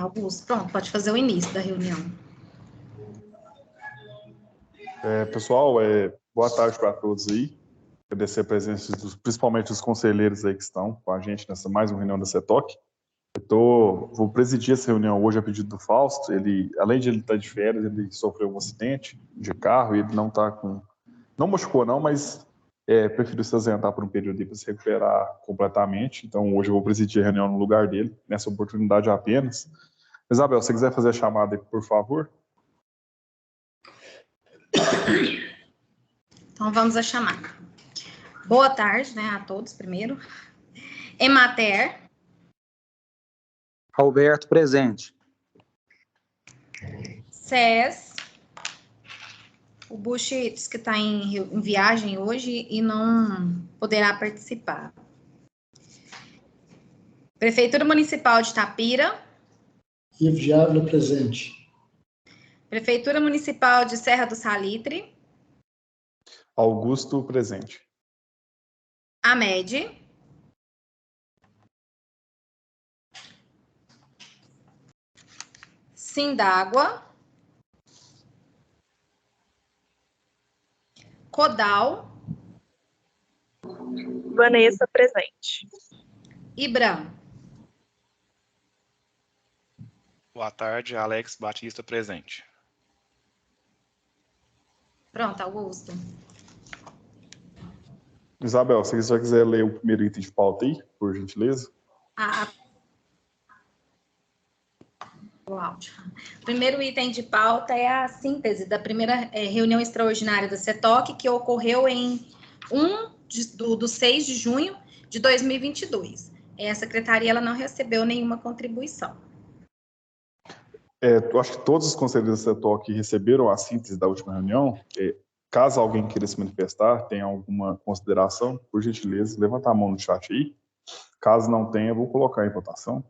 Augusto, pronto, pode fazer o início da reunião. Pessoal, boa tarde para todos aí. Agradecer a presença, principalmente dos conselheiros aí que estão com a gente nessa mais uma reunião da CETOC. Vou presidir essa reunião hoje a pedido do Fausto. Ele, além de ele estar de férias, ele sofreu um acidente de carro e ele não está com... Não machucou não, mas preferiu se ausentar por um período para se recuperar completamente. Então, hoje eu vou presidir a reunião no lugar dele, nessa oportunidade apenas. Isabel, se você quiser fazer a chamada aí, por favor. Então, vamos à chamada. Boa tarde, né, a todos, primeiro. Emater. Alberto, presente. SES. O Bush diz que está em viagem hoje e não poderá participar. Prefeitura Municipal de Itapira. Ivo Diablo, presente. Prefeitura Municipal de Serra do Salitre. Augusto, presente. AMED. Sindágua. Codal. Vanessa, presente. IBRAM. Boa tarde, Alex Batista, presente. Pronto, Augusto. Isabel, se você quiser ler o primeiro item de pauta aí, por gentileza. O áudio. O primeiro item de pauta é a síntese da primeira reunião extraordinária da CETOC, que ocorreu em 6 de junho de 2022. A secretaria ela não recebeu nenhuma contribuição. Eu acho que todos os conselheiros da CETOC receberam a síntese da última reunião. Caso alguém queira se manifestar, tenha alguma consideração, por gentileza, levanta a mão no chat aí. Caso não tenha, eu vou colocar em votação.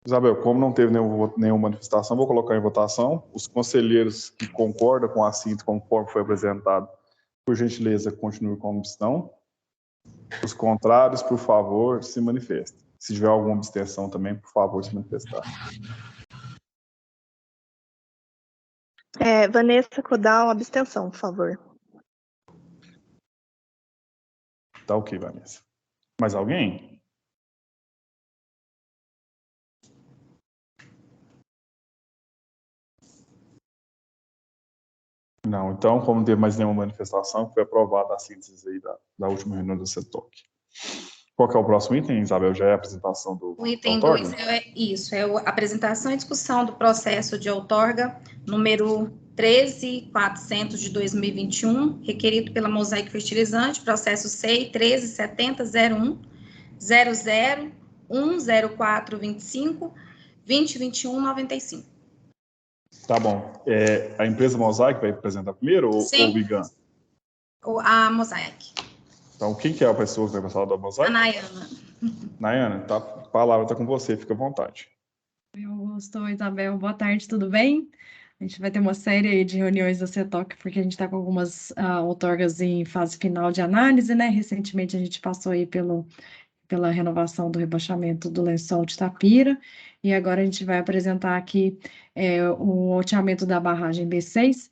Isabel, como não teve nenhuma manifestação, vou colocar em votação. Os conselheiros que concordam com a síntese conforme foi apresentado, por gentileza, continuem como estão. Os contrários, por favor, se manifestem. Se tiver alguma abstenção também, por favor, se manifestar. Vanessa Codal, abstenção, por favor. Tá ok, Vanessa. Mais alguém? Não, então, como não teve mais nenhuma manifestação, foi aprovada a síntese aí da última reunião do CETOC. Qual que é o próximo item, Isabel? Já é a apresentação do O item 2 é a apresentação e discussão do processo de outorga número 13.400 de 2021, requerido pela Mosaic Fertilizante, processo SEI 13.70.01 00.10425 2021-95. Tá bom. A empresa Mosaic vai apresentar primeiro ou o Bigan? A Mosaic. Então, quem que é a pessoa que vai falar da Mosaic? A Nayana. Nayana, a palavra está com você, fica à vontade. Augusto, Isabel, boa tarde, tudo bem? A gente vai ter uma série aí de reuniões da CETOC, porque a gente está com algumas outorgas em fase final de análise, né? Recentemente a gente passou aí pela renovação do rebaixamento do lençol de Itapira, e agora a gente vai apresentar aqui o loteamento da barragem B6.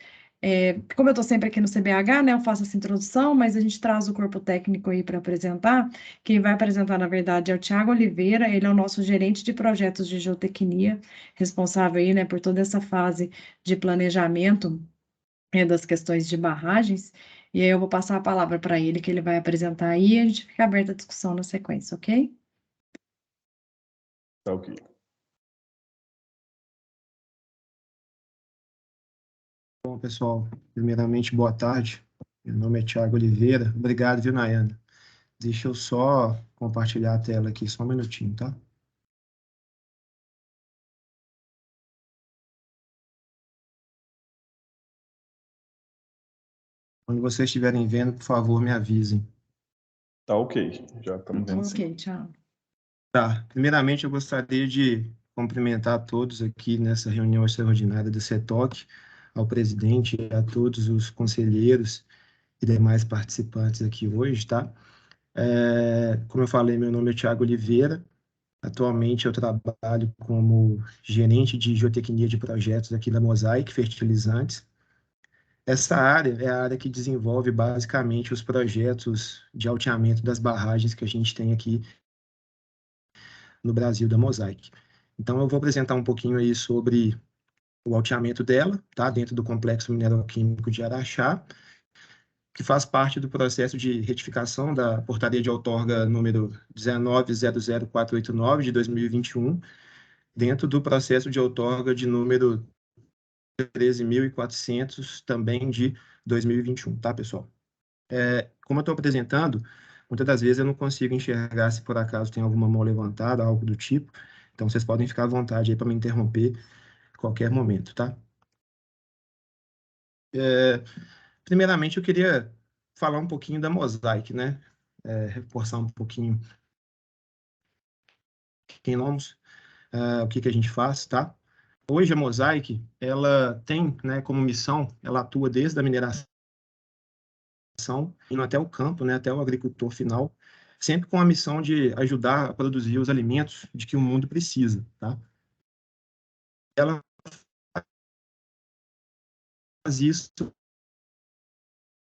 Como eu estou sempre aqui no CBH, né, eu faço essa introdução, mas a gente traz o corpo técnico aí para apresentar. Quem vai apresentar, na verdade, é o Thiago Oliveira, ele é o nosso gerente de projetos de geotecnia, responsável aí, né, por toda essa fase de planejamento das questões de barragens, e aí eu vou passar a palavra para ele, que ele vai apresentar aí, e a gente fica aberta a discussão na sequência, ok? Tá ok. Bom, pessoal, primeiramente, boa tarde. Meu nome é Thiago Oliveira. Obrigado, viu, Nayana? Deixa eu só compartilhar a tela aqui, só um minutinho, tá? Quando vocês estiverem vendo, por favor, me avisem. Tá ok, já estamos vendo sim. Ok, tchau. Tá, primeiramente eu gostaria de cumprimentar a todos aqui nessa reunião extraordinária do CETOC, ao presidente e a todos os conselheiros e demais participantes aqui hoje, tá? Como eu falei, meu nome é Thiago Oliveira. Atualmente eu trabalho como gerente de geotecnia de projetos aqui da Mosaic Fertilizantes. Essa área é a área que desenvolve basicamente os projetos de alteamento das barragens que a gente tem aqui no Brasil da Mosaic. Então eu vou apresentar um pouquinho aí sobre o alteamento dela, tá? Dentro do Complexo Mineroquímico de Araxá, que faz parte do processo de retificação da Portaria de Outorga número 1900489 de 2021, dentro do processo de outorga de número 13.400 também de 2021, tá, pessoal? Como eu estou apresentando, muitas das vezes eu não consigo enxergar se por acaso tem alguma mão levantada, algo do tipo, então vocês podem ficar à vontade aí para me interromper a qualquer momento, tá? Primeiramente, eu queria falar um pouquinho da Mosaic, né? Reforçar um pouquinho quem somos, o que a gente faz, tá? Hoje a Mosaic, ela tem, né, como missão, ela atua desde a mineração, indo até o campo, né, até o agricultor final, sempre com a missão de ajudar a produzir os alimentos de que o mundo precisa, tá? Ela faz isso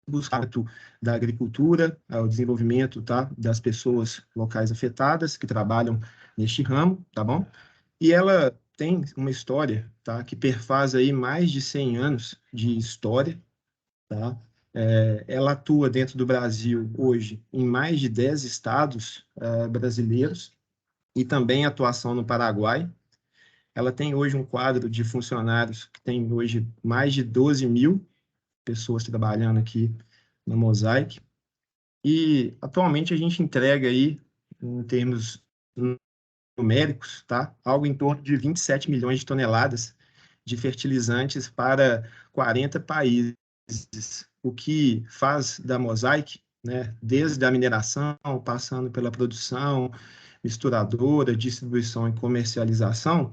buscando da agricultura, ao desenvolvimento, tá, das pessoas locais afetadas que trabalham neste ramo, tá bom? E ela tem uma história, tá, que perfaz aí mais de 100 anos de história, tá? Ela atua dentro do Brasil hoje em mais de 10 estados brasileiros e também atuação no Paraguai. Ela tem hoje um quadro de funcionários que tem hoje mais de 12.000 pessoas trabalhando aqui na Mosaic. E atualmente a gente entrega aí, em termos numéricos, tá? Algo em torno de 27 milhões de toneladas de fertilizantes para 40 países, o que faz da Mosaic, né, desde a mineração, passando pela produção, misturadora, distribuição e comercialização,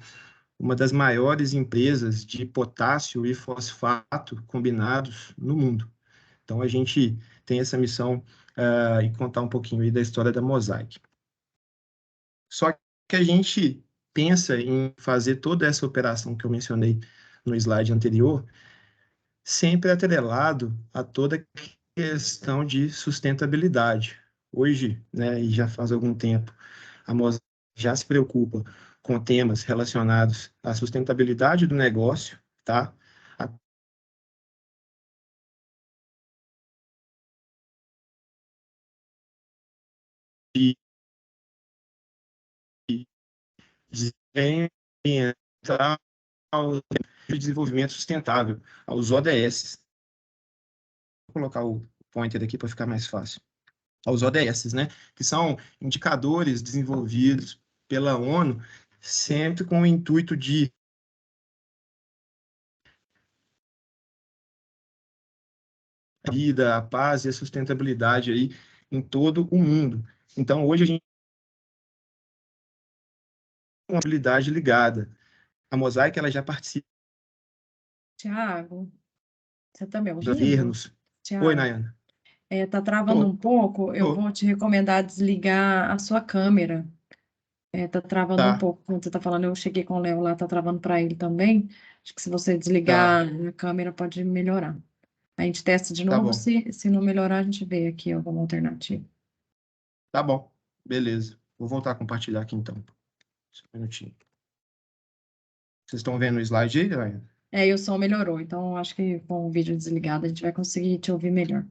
uma das maiores empresas de potássio e fosfato combinados no mundo. Então, a gente tem essa missão e contar um pouquinho aí da história da Mosaic. Só que a gente pensa em fazer toda essa operação que eu mencionei no slide anterior, sempre atrelado a toda a questão de sustentabilidade. Hoje, né, e já faz algum tempo, a Mosaic já se preocupa com temas relacionados à sustentabilidade do negócio, tá? E desenvolvimento de desenvolvimento sustentável, aos ODS. Vou colocar o pointer aqui para ficar mais fácil. Aos ODS, né? Que são indicadores desenvolvidos pela ONU, sempre com o intuito de vida, a paz e a sustentabilidade aí em todo o mundo. Então, hoje a gente tem uma habilidade ligada. A Mosaic, ela já participa Tiago, você está me dos ouvindo? governos. Oi, Tiago, Nayana. tá travando um pouco, eu Tô. vou te recomendar desligar a sua câmera. Tá travando um Tá, pouco. Quando você está falando, eu cheguei com o Léo lá, tá travando para ele também. Acho que se você tá, desligar a câmera, pode melhorar. A gente testa de tá novo, bom. se não melhorar, a gente vê aqui alguma alternativa. Tá bom, beleza. Vou voltar a compartilhar aqui então. Só um minutinho. Vocês estão vendo o slide aí, Nayana? E o som melhorou, então acho que com o vídeo desligado a gente vai conseguir te ouvir melhor.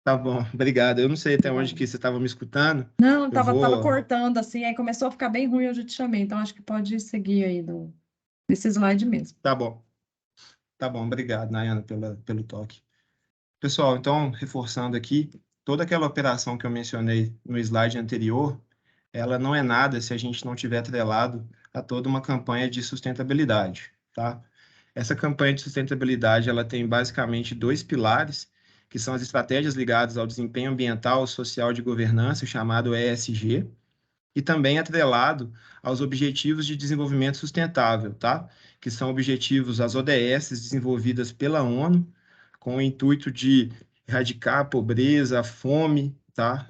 Tá bom, obrigado. Eu não sei até onde que você estava me escutando. Não, Eu tava vou. cortando assim, aí começou a ficar bem ruim, eu já te chamei, então acho que pode seguir aí desse slide mesmo. Tá bom. Tá bom, obrigado, Nayana, pelo toque. Pessoal, então, reforçando aqui, toda aquela operação que eu mencionei no slide anterior, ela não é nada se a gente não tiver atrelado a toda uma campanha de sustentabilidade, tá? Essa campanha de sustentabilidade, ela tem basicamente dois pilares, que são as estratégias ligadas ao desempenho ambiental, social e de governança, chamado ESG, e também atrelado aos Objetivos de Desenvolvimento Sustentável, tá? Que são objetivos, as ODS desenvolvidas pela ONU, com o intuito de erradicar a pobreza, a fome, tá?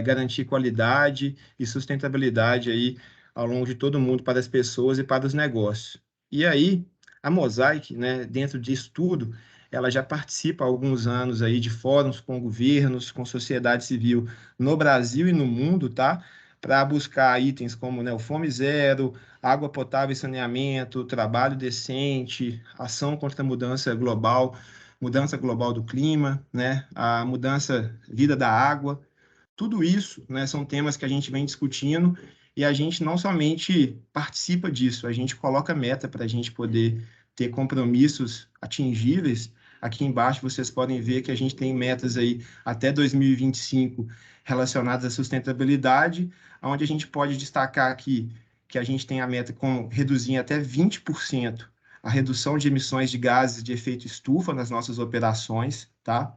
Garantir qualidade e sustentabilidade aí ao longo de todo mundo para as pessoas e para os negócios. E aí, a Mosaic, né, dentro disso tudo, ela já participa há alguns anos aí de fóruns com governos, com sociedade civil no Brasil e no mundo, tá? Para buscar itens como, né, o Fome Zero, água potável e saneamento, trabalho decente, ação contra a mudança global do clima, né, a mudança, vida da água, tudo isso, né, são temas que a gente vem discutindo e a gente não somente participa disso, a gente coloca meta para a gente poder ter compromissos atingíveis. Aqui embaixo vocês podem ver que a gente tem metas aí até 2025 relacionadas à sustentabilidade, onde a gente pode destacar aqui que a gente tem a meta com reduzir em até 20% a redução de emissões de gases de efeito estufa nas nossas operações, tá?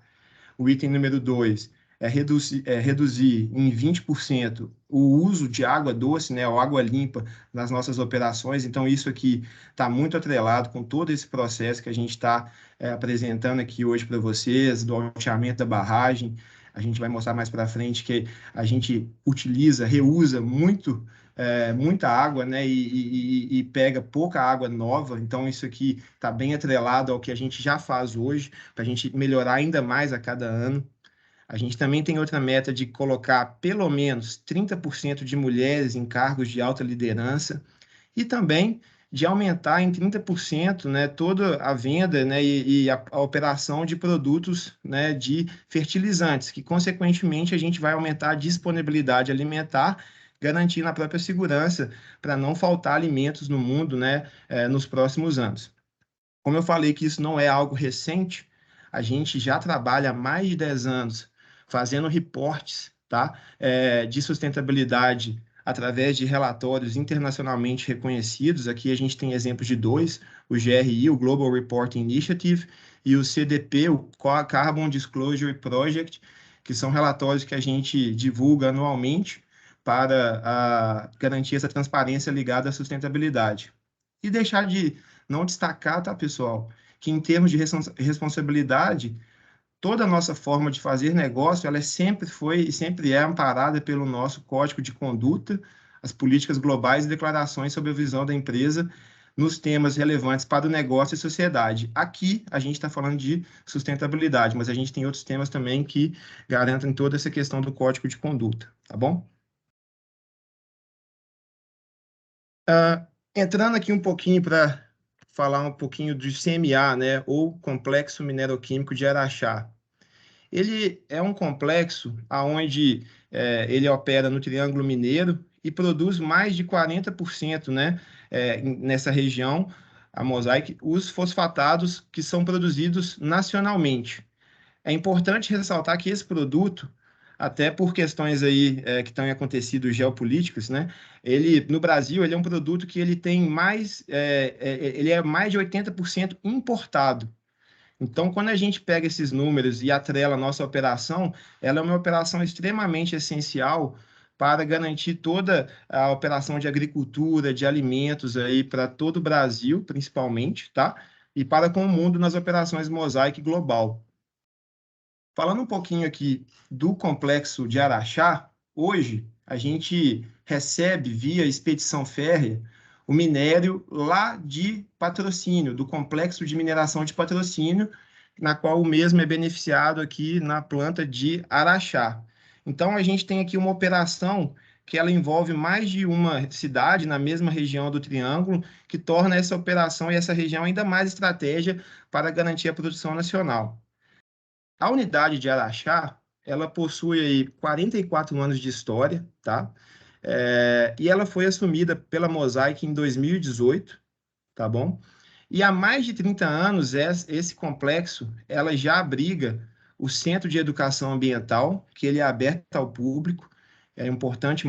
O item número 2 é reduzir em 20% o uso de água doce, né, ou água limpa nas nossas operações. Então, isso aqui está muito atrelado com todo esse processo que a gente está apresentando aqui hoje para vocês, do alteamento da barragem. A gente vai mostrar mais para frente que a gente reusa muita água, né, e pega pouca água nova. Então, isso aqui está bem atrelado ao que a gente já faz hoje, para a gente melhorar ainda mais a cada ano. A gente também tem outra meta de colocar pelo menos 30% de mulheres em cargos de alta liderança e também de aumentar em 30%, né, toda a venda, né, e a operação de produtos, né, de fertilizantes, que consequentemente a gente vai aumentar a disponibilidade alimentar, garantindo a própria segurança para não faltar alimentos no mundo, né, nos próximos anos. Como eu falei que isso não é algo recente, a gente já trabalha há mais de 10 anos fazendo reportes, tá, de sustentabilidade através de relatórios internacionalmente reconhecidos. Aqui a gente tem exemplos de dois, o GRI, o Global Reporting Initiative, e o CDP, o Carbon Disclosure Project, que são relatórios que a gente divulga anualmente para garantir essa transparência ligada à sustentabilidade. E deixar de não destacar, tá, pessoal, que em termos de responsabilidade, toda a nossa forma de fazer negócio, ela sempre foi e sempre é amparada pelo nosso código de conduta, as políticas globais e declarações sobre a visão da empresa nos temas relevantes para o negócio e sociedade. Aqui, a gente está falando de sustentabilidade, mas a gente tem outros temas também que garantem toda essa questão do código de conduta, tá bom? Entrando aqui um pouquinho para falar um pouquinho do CMA, né, ou Complexo Mineroquímico de Araxá. Ele é um complexo onde ele opera no Triângulo Mineiro e produz mais de 40%, né, nessa região, a Mosaic, os fosfatados que são produzidos nacionalmente. É importante ressaltar que esse produto, até por questões aí que estão acontecido geopolíticas, né? Ele no Brasil ele é um produto que ele tem ele é mais de 80% importado. Então, quando a gente pega esses números e atrela a nossa operação, ela é uma operação extremamente essencial para garantir toda a operação de agricultura, de alimentos aí para todo o Brasil, principalmente, tá? E para com o mundo nas operações Mosaic Global. Falando um pouquinho aqui do complexo de Araxá, hoje a gente recebe via expedição férrea o minério lá de Patrocínio, do complexo de mineração de Patrocínio, na qual o mesmo é beneficiado aqui na planta de Araxá. Então a gente tem aqui uma operação que ela envolve mais de uma cidade na mesma região do Triângulo, que torna essa operação e essa região ainda mais estratégia para garantir a produção nacional. A unidade de Araxá, ela possui aí 44 anos de história, tá? E ela foi assumida pela Mosaic em 2018, tá bom? E há mais de 30 anos, esse complexo, ela já abriga o Centro de Educação Ambiental, que ele é aberto ao público, é um importante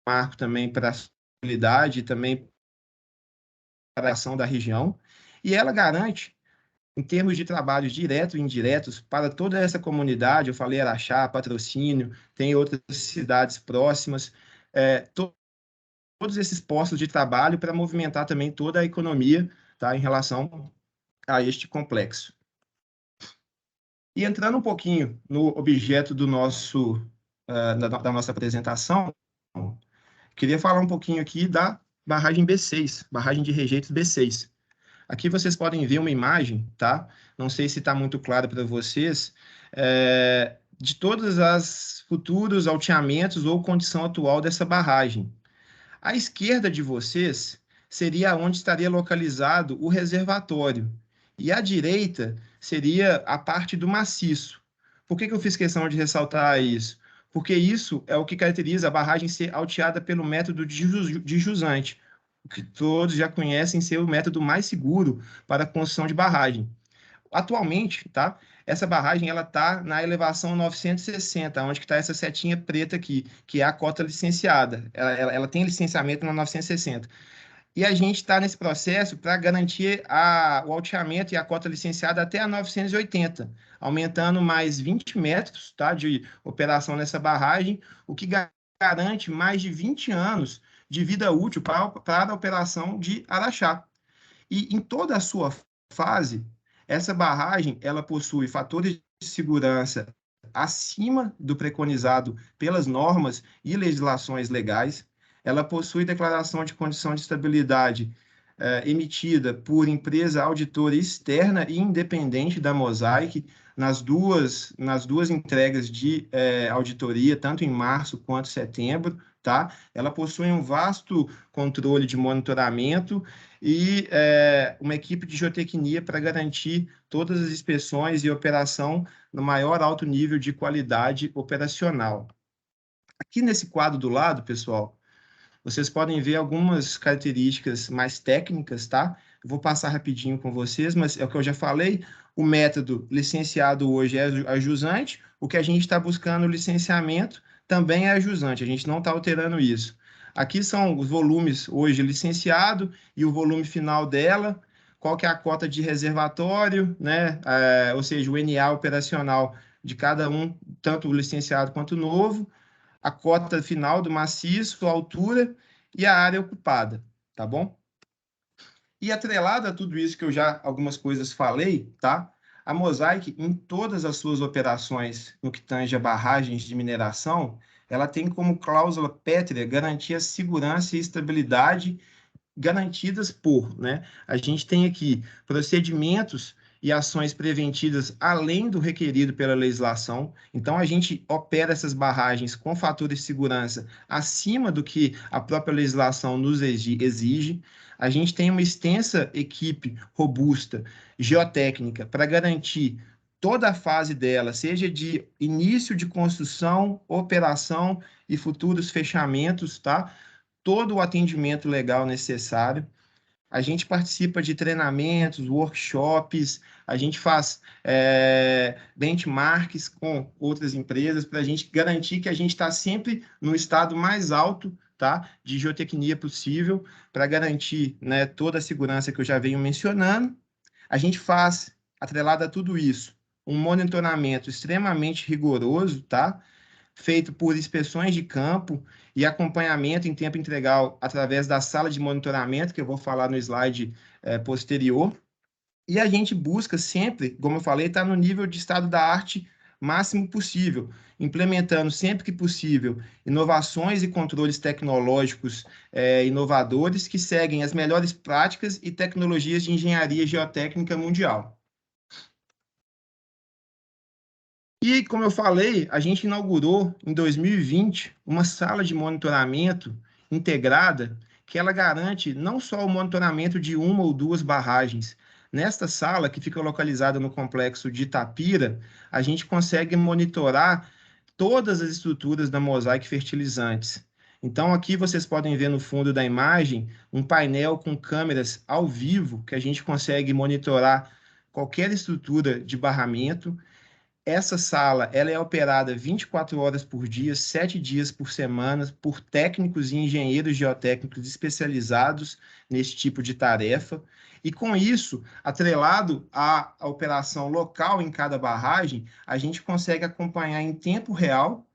marco também para a sustentabilidade e também para a ação da região, e ela garante em termos de trabalhos diretos e indiretos, para toda essa comunidade, eu falei Araxá, Patrocínio, tem outras cidades próximas, todos esses postos de trabalho para movimentar também toda a economia, tá, em relação a este complexo. E entrando um pouquinho no objeto do nosso, da nossa apresentação, queria falar um pouquinho aqui da barragem B6, barragem de rejeitos B6. Aqui vocês podem ver uma imagem, tá? Não sei se está muito claro para vocês, de todos os futuros alteamentos ou condição atual dessa barragem. À esquerda de vocês seria onde estaria localizado o reservatório, e à direita seria a parte do maciço. Por que eu fiz questão de ressaltar isso? Porque isso é o que caracteriza a barragem ser alteada pelo método de jusante, que todos já conhecem ser o método mais seguro para a construção de barragem. Atualmente, tá? Essa barragem ela está na elevação 960, onde está essa setinha preta aqui, que é a cota licenciada. Ela tem licenciamento na 960. E a gente está nesse processo para garantir o alteamento e a cota licenciada até a 980, aumentando mais 20 metros, tá, de operação nessa barragem, o que garante mais de 20 anos de vida útil para a operação de Araxá. E em toda a sua fase, essa barragem ela possui fatores de segurança acima do preconizado pelas normas e legislações legais. Ela possui declaração de condição de estabilidade emitida por empresa auditora externa e independente da Mosaic nas duas entregas de auditoria, tanto em março quanto setembro, tá? Ela possui um vasto controle de monitoramento e uma equipe de geotecnia para garantir todas as inspeções e operação no maior alto nível de qualidade operacional. Aqui nesse quadro do lado, pessoal, vocês podem ver algumas características mais técnicas, tá? Eu vou passar rapidinho com vocês, mas é o que eu já falei, o método licenciado hoje é a jusante, o que a gente está buscando no licenciamento também é a jusante, a gente não está alterando isso. Aqui são os volumes hoje licenciado e o volume final dela, qual que é a cota de reservatório, né? Ou seja, o NA operacional de cada um, tanto o licenciado quanto o novo, a cota final do maciço, a altura e a área ocupada, tá bom? E atrelado a tudo isso que eu já algumas coisas falei, tá? A Mosaic, em todas as suas operações no que tange a barragens de mineração, ela tem como cláusula pétrea garantir a segurança e estabilidade garantidas por, né? A gente tem aqui procedimentos e ações preventivas além do requerido pela legislação. Então, a gente opera essas barragens com fatores de segurança acima do que a própria legislação nos exige. A gente tem uma extensa equipe robusta, geotécnica, para garantir toda a fase dela, seja de início de construção, operação e futuros fechamentos, tá? Todo o atendimento legal necessário. A gente participa de treinamentos, workshops, a gente faz benchmarks com outras empresas para a gente garantir que a gente está sempre no estado mais alto, tá, de geotecnia possível, para garantir, né, toda a segurança que eu já venho mencionando. A gente faz, atrelado a tudo isso, um monitoramento extremamente rigoroso, tá? Feito por inspeções de campo e acompanhamento em tempo integral através da sala de monitoramento, que eu vou falar no slide posterior. E a gente busca sempre, como eu falei, estar no nível de estado da arte máximo possível, implementando sempre que possível inovações e controles tecnológicos inovadores que seguem as melhores práticas e tecnologias de engenharia geotécnica mundial. E, como eu falei, a gente inaugurou em 2020 uma sala de monitoramento integrada que ela garante não só o monitoramento de uma ou duas barragens. Nesta sala, que fica localizada no complexo de Itapira, a gente consegue monitorar todas as estruturas da Mosaic Fertilizantes. Então, aqui vocês podem ver no fundo da imagem um painel com câmeras ao vivo que a gente consegue monitorar qualquer estrutura de barramento. Essa sala ela é operada 24 horas por dia, 7 dias por semana, por técnicos e engenheiros geotécnicos especializados nesse tipo de tarefa. E com isso, atrelado à operação local em cada barragem, a gente consegue acompanhar em tempo real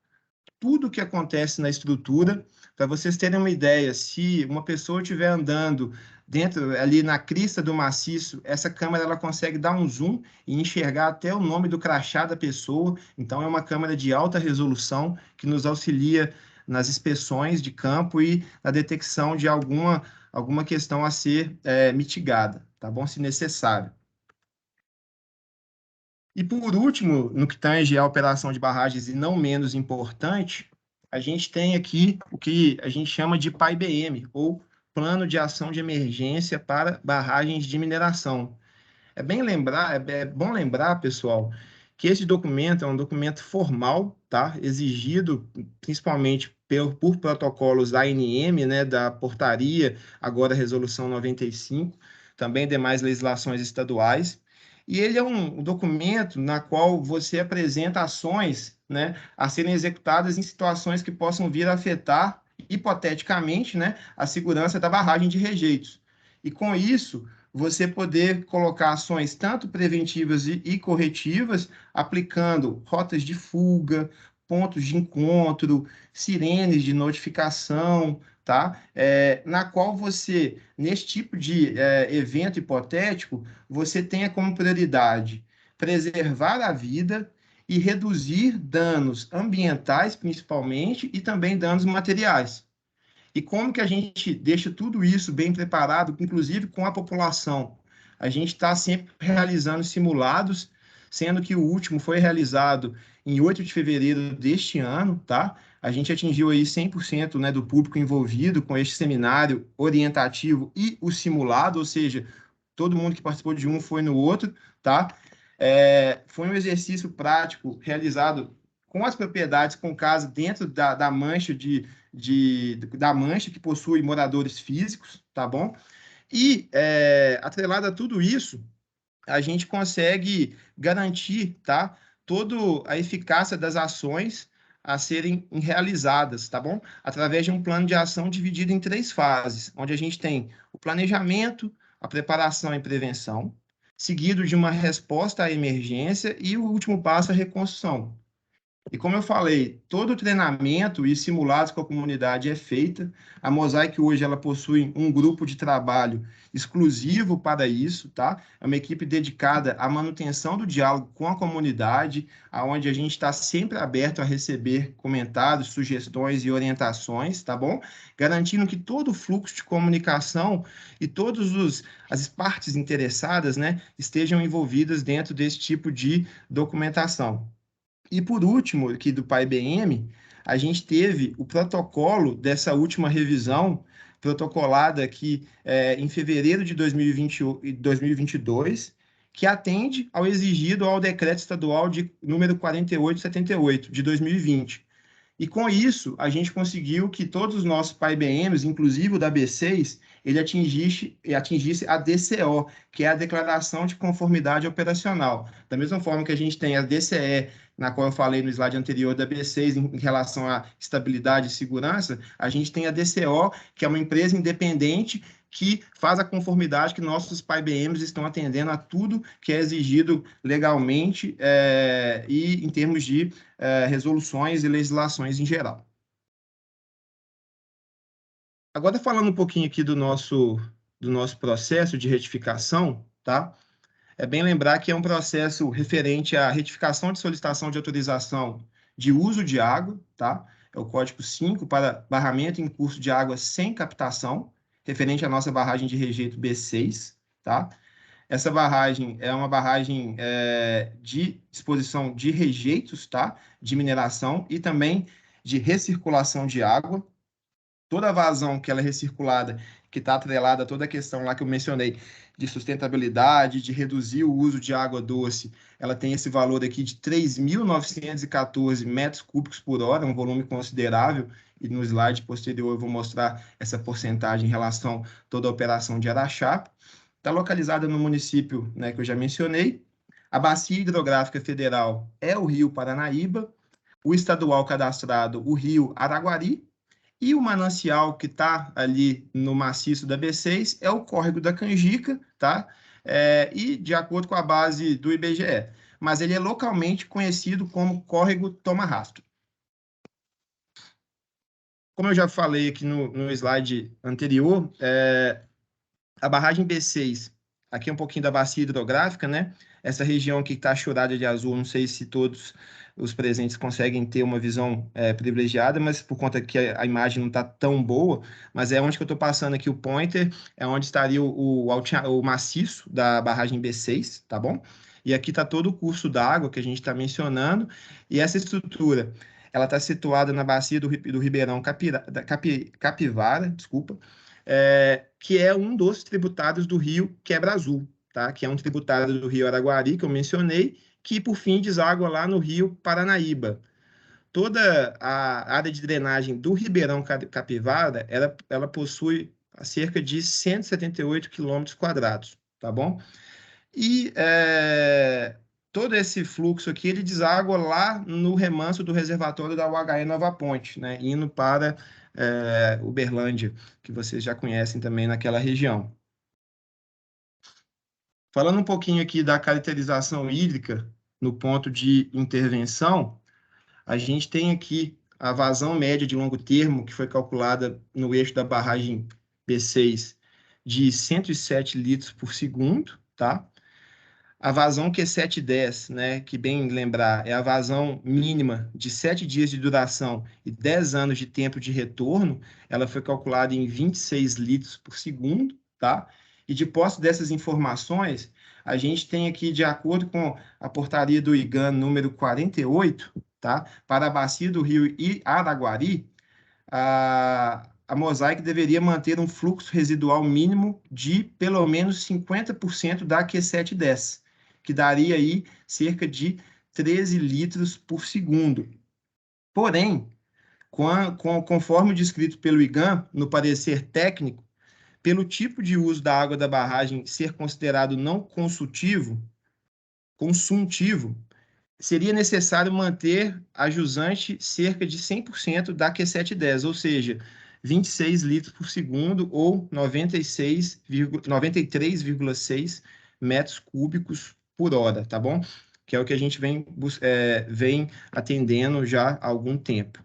tudo o que acontece na estrutura. Para vocês terem uma ideia, se uma pessoa estiver andando dentro, ali na crista do maciço, essa câmera ela consegue dar um zoom e enxergar até o nome do crachá da pessoa. Então, é uma câmera de alta resolução que nos auxilia nas inspeções de campo e na detecção de alguma questão a ser mitigada, tá bom? Se necessário. E, por último, no que tange a operação de barragens, e não menos importante, a gente tem aqui o que a gente chama de PAI-BM, ou Plano de Ação de Emergência para Barragens de Mineração. É bom lembrar, pessoal, que esse documento é um documento formal, tá? Exigido principalmente por protocolos ANM, né, da portaria, agora Resolução 95, também demais legislações estaduais. E ele é um documento na qual você apresenta ações, né, a serem executadas em situações que possam vir a afetar, hipoteticamente, né, a segurança da barragem de rejeitos. E com isso, você poder colocar ações tanto preventivas e corretivas, aplicando rotas de fuga, pontos de encontro, sirenes de notificação, tá? Na qual você, nesse tipo de evento hipotético, você tenha como prioridade preservar a vida e reduzir danos ambientais, principalmente, e também danos materiais. E como que a gente deixa tudo isso bem preparado, inclusive com a população? A gente está sempre realizando simulados, sendo que o último foi realizado em 8 de fevereiro deste ano, tá? A gente atingiu aí 100%, né, do público envolvido com este seminário orientativo e o simulado, ou seja, todo mundo que participou de um foi no outro, tá? Foi um exercício prático realizado com as propriedades com casa dentro da mancha da mancha que possui moradores físicos, tá bom? E, atrelado a tudo isso, a gente consegue garantir, tá, toda a eficácia das ações a serem realizadas, tá bom? Através de um plano de ação dividido em 3 fases, onde a gente tem o planejamento, a preparação e prevenção, seguido de uma resposta à emergência e o último passo, a reconstrução. E como eu falei, todo o treinamento e simulados com a comunidade é feita. A Mosaic hoje ela possui um grupo de trabalho exclusivo para isso, tá? É uma equipe dedicada à manutenção do diálogo com a comunidade, aonde a gente está sempre aberto a receber comentários, sugestões e orientações, tá bom? Garantindo que todo o fluxo de comunicação e todas as partes interessadas, né, estejam envolvidas dentro desse tipo de documentação. E por último, aqui do PAI-BM, a gente teve o protocolo dessa última revisão, protocolada aqui em fevereiro de 2022, que atende ao exigido ao decreto estadual de número 4878, de 2020. E com isso, a gente conseguiu que todos os nossos PAI-BMs, inclusive o da B6, ele atingisse a DCO, que é a Declaração de Conformidade Operacional. Da mesma forma que a gente tem a DCE, na qual eu falei no slide anterior da B6, em relação à estabilidade e segurança, a gente tem a DCO, que é uma empresa independente que faz a conformidade que nossos PAI-BMs estão atendendo a tudo que é exigido legalmente e em termos de resoluções e legislações em geral. Agora, falando um pouquinho aqui do nosso processo de retificação, tá? É bem lembrar que é um processo referente à retificação de solicitação de autorização de uso de água, tá? É o código 5 para barramento em curso de água sem captação, referente à nossa barragem de rejeito B6, tá? Essa barragem é uma barragem de disposição de rejeitos, tá? De mineração e também de recirculação de água. Toda a vazão que ela é recirculada, que está atrelada a toda a questão lá que eu mencionei, de sustentabilidade, de reduzir o uso de água doce, ela tem esse valor aqui de 3.914 metros cúbicos por hora, um volume considerável, e no slide posterior eu vou mostrar essa porcentagem em relação a toda a operação de Araxá. Está localizada no município, né, que eu já mencionei. A bacia hidrográfica federal é o Rio Paranaíba, o estadual cadastrado, o Rio Araguari, e o manancial que está ali no maciço da B6 é o córrego da Canjica, tá? E de acordo com a base do IBGE. Mas ele é localmente conhecido como córrego Toma Rastro. como eu já falei aqui no slide anterior, a barragem B6, aqui é um pouquinho da bacia hidrográfica, né? Essa região aqui que está churada de azul, não sei se todos os presentes conseguem ter uma visão privilegiada, mas por conta que a imagem não está tão boa, mas é onde que eu estou passando aqui o pointer, é onde estaria o maciço da barragem B6, tá bom? E aqui está todo o curso d'água que a gente está mencionando, e essa estrutura, ela está situada na bacia do Ribeirão Capivara, desculpa, que é um dos tributários do rio Quebra Azul, tá? Que é um tributário do rio Araguari, que eu mencionei, que por fim deságua lá no rio Paranaíba. Toda a área de drenagem do Ribeirão Capivara, ela possui cerca de 178 quilômetros quadrados, tá bom? E todo esse fluxo aqui, ele deságua lá no remanso do reservatório da UHE Nova Ponte, né? Indo para Uberlândia, que vocês já conhecem também naquela região. Falando um pouquinho aqui da caracterização hídrica no ponto de intervenção, a gente tem aqui a vazão média de longo termo, que foi calculada no eixo da barragem B6, de 107 litros por segundo, tá? A vazão Q710, né, que bem lembrar, é a vazão mínima de 7 dias de duração e 10 anos de tempo de retorno, ela foi calculada em 26 litros por segundo, tá? E de posse dessas informações, a gente tem aqui, de acordo com a portaria do IGAN número 48, tá? Para a bacia do rio Araguari, a Mosaic deveria manter um fluxo residual mínimo de pelo menos 50% da Q710, que daria aí cerca de 13 litros por segundo. Porém, conforme descrito pelo IGAN, no parecer técnico, pelo tipo de uso da água da barragem ser considerado não consultivo, consuntivo, seria necessário manter a jusante cerca de 100% da Q710, ou seja, 26 litros por segundo ou 93,6 metros cúbicos por hora, tá bom? Que é o que a gente vem atendendo já há algum tempo.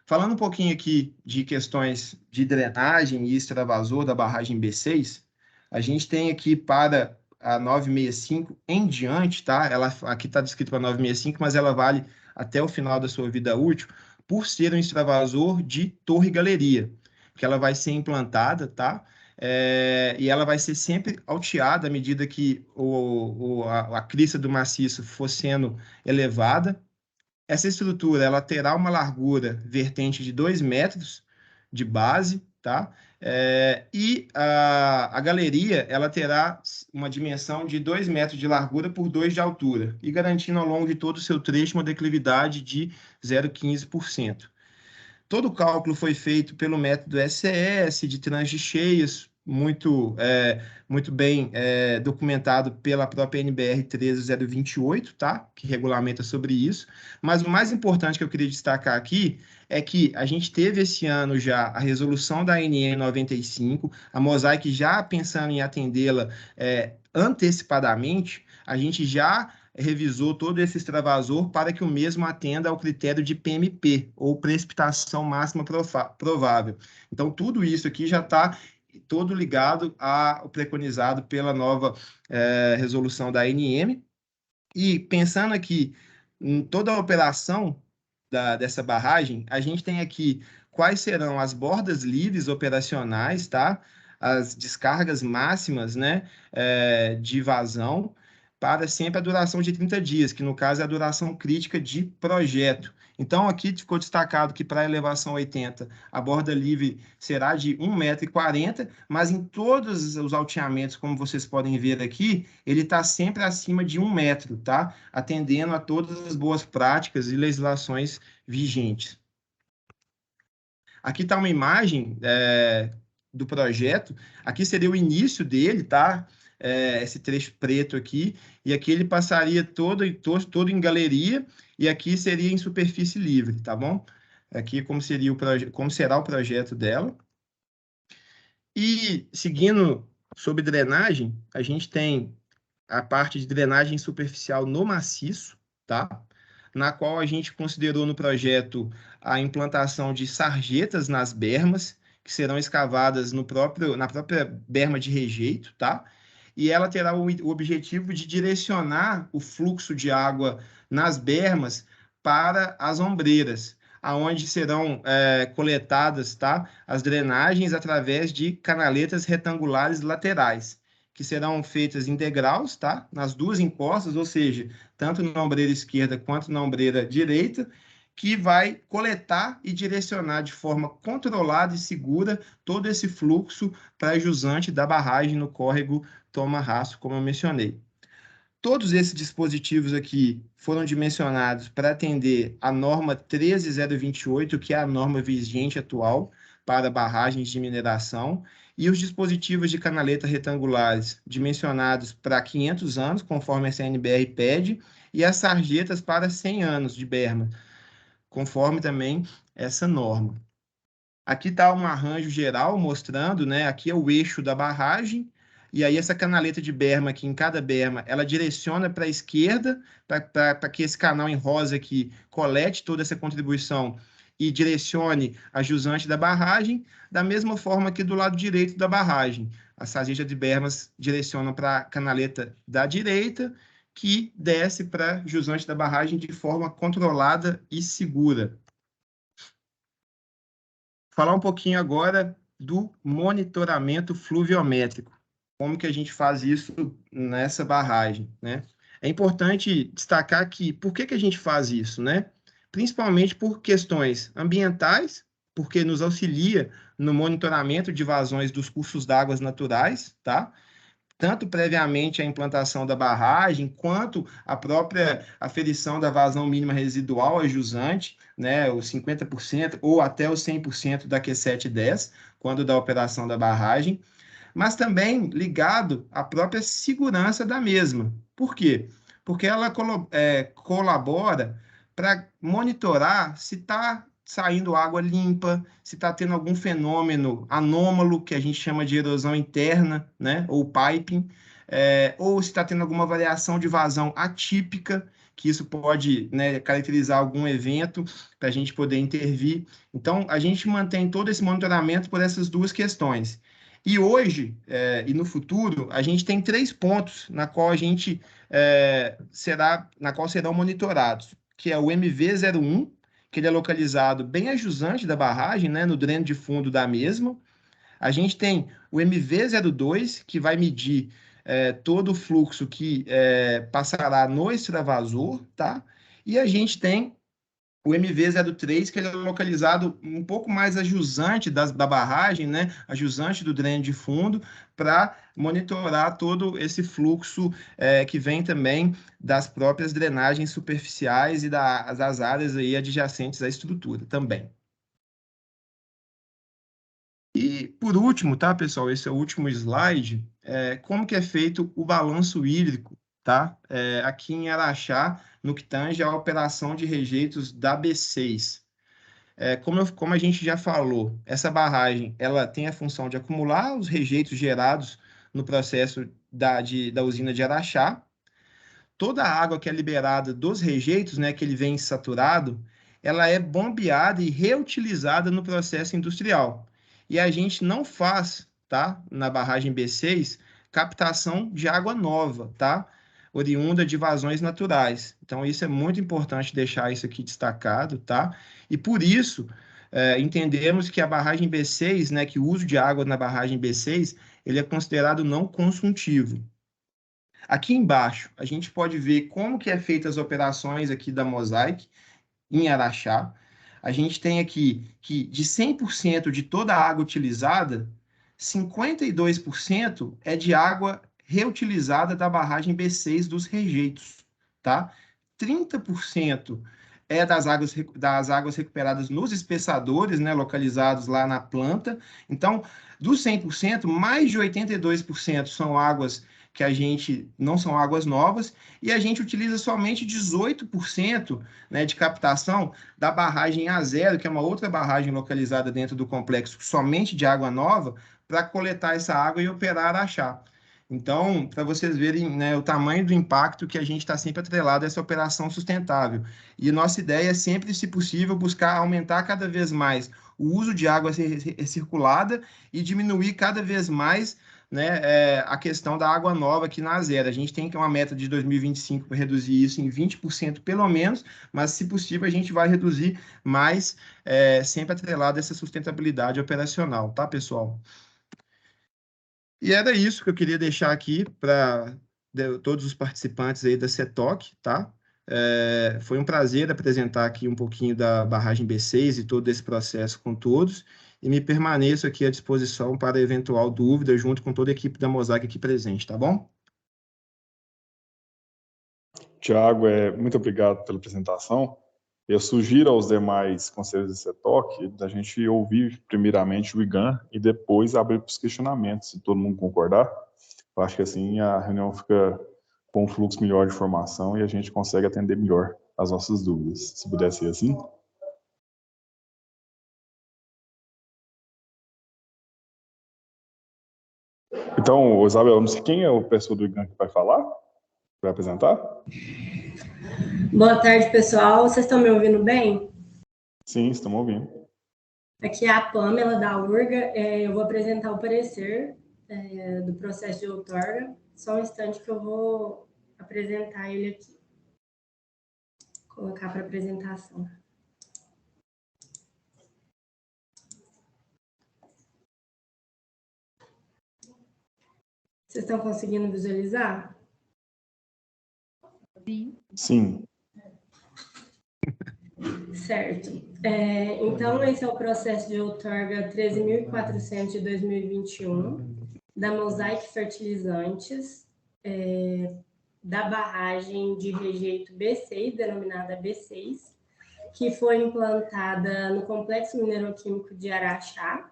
Falando um pouquinho aqui de questões de drenagem e extravasor da barragem B6, a gente tem aqui para a 965 em diante, tá? Ela aqui está descrito para 965, mas ela vale até o final da sua vida útil, por ser um extravasor de torre-galeria, que ela vai ser implantada, tá? E ela vai ser sempre alteada à medida que a crista do maciço for sendo elevada. Essa estrutura ela terá uma largura vertente de 2 metros de base, tá? E a galeria ela terá uma dimensão de 2 metros de largura por 2 de altura, e garantindo ao longo de todo o seu trecho uma declividade de 0,15%. Todo o cálculo foi feito pelo método SCS, de tranches cheias, muito bem documentado pela própria NBR 13028, tá? Que regulamenta sobre isso. Mas o mais importante que eu queria destacar aqui é que a gente teve esse ano já a resolução da ANN 95, a Mosaic já pensando em atendê-la antecipadamente, a gente já revisou todo esse extravasor para que o mesmo atenda ao critério de PMP, ou precipitação máxima provável. Então, tudo isso aqui já está todo ligado ao preconizado pela nova resolução da ANM. E pensando aqui em toda a operação dessa barragem, a gente tem aqui quais serão as bordas livres operacionais, tá? As descargas máximas, né, de vazão, para sempre a duração de 30 dias, que no caso é a duração crítica de projeto. Então, aqui ficou destacado que para a elevação 80, a borda livre será de 1,40 m, mas em todos os alteamentos, como vocês podem ver aqui, ele está sempre acima de 1 metro, tá? Atendendo a todas as boas práticas e legislações vigentes. Aqui está uma imagem do projeto. Aqui seria o início dele, tá? Esse trecho preto aqui, e aqui ele passaria todo em galeria, e aqui seria em superfície livre, tá bom? Aqui como será o projeto dela. E seguindo sobre drenagem, a gente tem a parte de drenagem superficial no maciço, tá? na qual a gente considerou no projeto a implantação de sarjetas nas bermas, que serão escavadas na própria berma de rejeito, tá? E ela terá o objetivo de direcionar o fluxo de água nas bermas para as ombreiras, aonde serão coletadas, tá, as drenagens através de canaletas retangulares laterais, que serão feitas em degraus, tá, nas duas encostas, ou seja, tanto na ombreira esquerda quanto na ombreira direita, que vai coletar e direcionar de forma controlada e segura todo esse fluxo para jusante da barragem no córrego Toma Raço, como eu mencionei. Todos esses dispositivos aqui foram dimensionados para atender a norma 13028, que é a norma vigente atual para barragens de mineração, e os dispositivos de canaleta retangulares dimensionados para 500 anos, conforme a CNBR pede, e as sarjetas para 100 anos de berma, conforme também essa norma. Aqui está um arranjo geral mostrando, né? Aqui é o eixo da barragem, e aí essa canaleta de berma aqui, em cada berma, ela direciona para a esquerda, para que esse canal em rosa aqui colete toda essa contribuição e direcione a jusante da barragem, da mesma forma que do lado direito da barragem. As sarjetas de bermas direcionam para a canaleta da direita, que desce para a jusante da barragem de forma controlada e segura. Falar um pouquinho agora do monitoramento fluviométrico. Como que a gente faz isso nessa barragem, né? É importante destacar que por que a gente faz isso, né? Principalmente por questões ambientais, porque nos auxilia no monitoramento de vazões dos cursos d'água naturais, tá? Tanto previamente à implantação da barragem, quanto a própria aferição da vazão mínima residual a jusante, né, os 50% ou até os 100% da Q710, quando da operação da barragem, mas também ligado à própria segurança da mesma. Por quê? Porque ela colabora para monitorar se está saindo água limpa, se está tendo algum fenômeno anômalo, que a gente chama de erosão interna, né, ou piping, ou se está tendo alguma variação de vazão atípica, que isso pode, né, caracterizar algum evento para a gente poder intervir. Então, a gente mantém todo esse monitoramento por essas duas questões. E hoje, e no futuro, a gente tem 3 pontos na qual a gente serão monitorados, que é o MV01, que ele é localizado bem a jusante da barragem, né, no dreno de fundo da mesma. A gente tem o MV02, que vai medir todo o fluxo que passará no extravasor, tá? E a gente tem o MV03, que ele é localizado um pouco mais a jusante da barragem, né? A jusante do dreno de fundo, para monitorar todo esse fluxo que vem também das próprias drenagens superficiais e das áreas aí adjacentes à estrutura também. E, por último, tá, pessoal? Esse é o último slide. Como que é feito o balanço hídrico, tá? Aqui em Araxá, no que tange à operação de rejeitos da B6. Como a gente já falou, essa barragem ela tem a função de acumular os rejeitos gerados no processo da usina de Araxá. Toda a água que é liberada dos rejeitos, né, que ele vem insaturado, ela é bombeada e reutilizada no processo industrial. E a gente não faz, tá, na barragem B6, captação de água nova, tá? Oriunda de vazões naturais. Então, isso é muito importante deixar isso aqui destacado, tá? E por isso, entendemos que a barragem B6, né, que o uso de água na barragem B6, ele é considerado não consultivo. Aqui embaixo, a gente pode ver como que é feita as operações aqui da Mosaic, em Araxá. A gente tem aqui que de 100% de toda a água utilizada, 52% é de água reutilizada da barragem B6 dos rejeitos, tá? 30% é das águas recuperadas nos espessadores, né, localizados lá na planta. Então, dos 100%, mais de 82% são águas que a gente não são águas novas, e a gente utiliza somente 18%, né, de captação da barragem A0, que é uma outra barragem localizada dentro do complexo somente de água nova, para coletar essa água e operar Araxá. Então, para vocês verem, né, o tamanho do impacto que a gente está sempre atrelado a essa operação sustentável. E nossa ideia é sempre, se possível, buscar aumentar cada vez mais o uso de água recirculada e diminuir cada vez mais, né, a questão da água nova aqui na Azera. A gente tem que uma meta de 2025 para reduzir isso em 20% pelo menos, mas, se possível, a gente vai reduzir mais, sempre atrelado a essa sustentabilidade operacional, tá, pessoal? E era isso que eu queria deixar aqui para todos os participantes aí da CETOC, tá? Foi um prazer apresentar aqui um pouquinho da barragem B6 e todo esse processo com todos, e me permaneço aqui à disposição para eventual dúvida, junto com toda a equipe da Mosaic aqui presente, tá bom? Tiago, muito obrigado pela apresentação. Eu sugiro aos demais conselheiros da CETOC da gente ouvir primeiramente o IGAN e depois abrir para os questionamentos, se todo mundo concordar. Eu acho que assim a reunião fica com um fluxo melhor de informação e a gente consegue atender melhor as nossas dúvidas. Se puder ser assim. Então, Isabel, não sei quem é o pessoal do IGAN que vai falar, vai apresentar? Boa tarde, pessoal. Vocês estão me ouvindo bem? Sim, estamos ouvindo. Aqui é a Pamela, da URGA. Eu vou apresentar o parecer do processo de outorga. Só um instante que eu vou apresentar ele aqui. Colocar para apresentação. Vocês estão conseguindo visualizar? Sim. Certo. Então, esse é o processo de outorga 13.400 de 2021, da Mosaic Fertilizantes, da barragem de rejeito B6, denominada B6, que foi implantada no Complexo Mineroquímico de Araxá.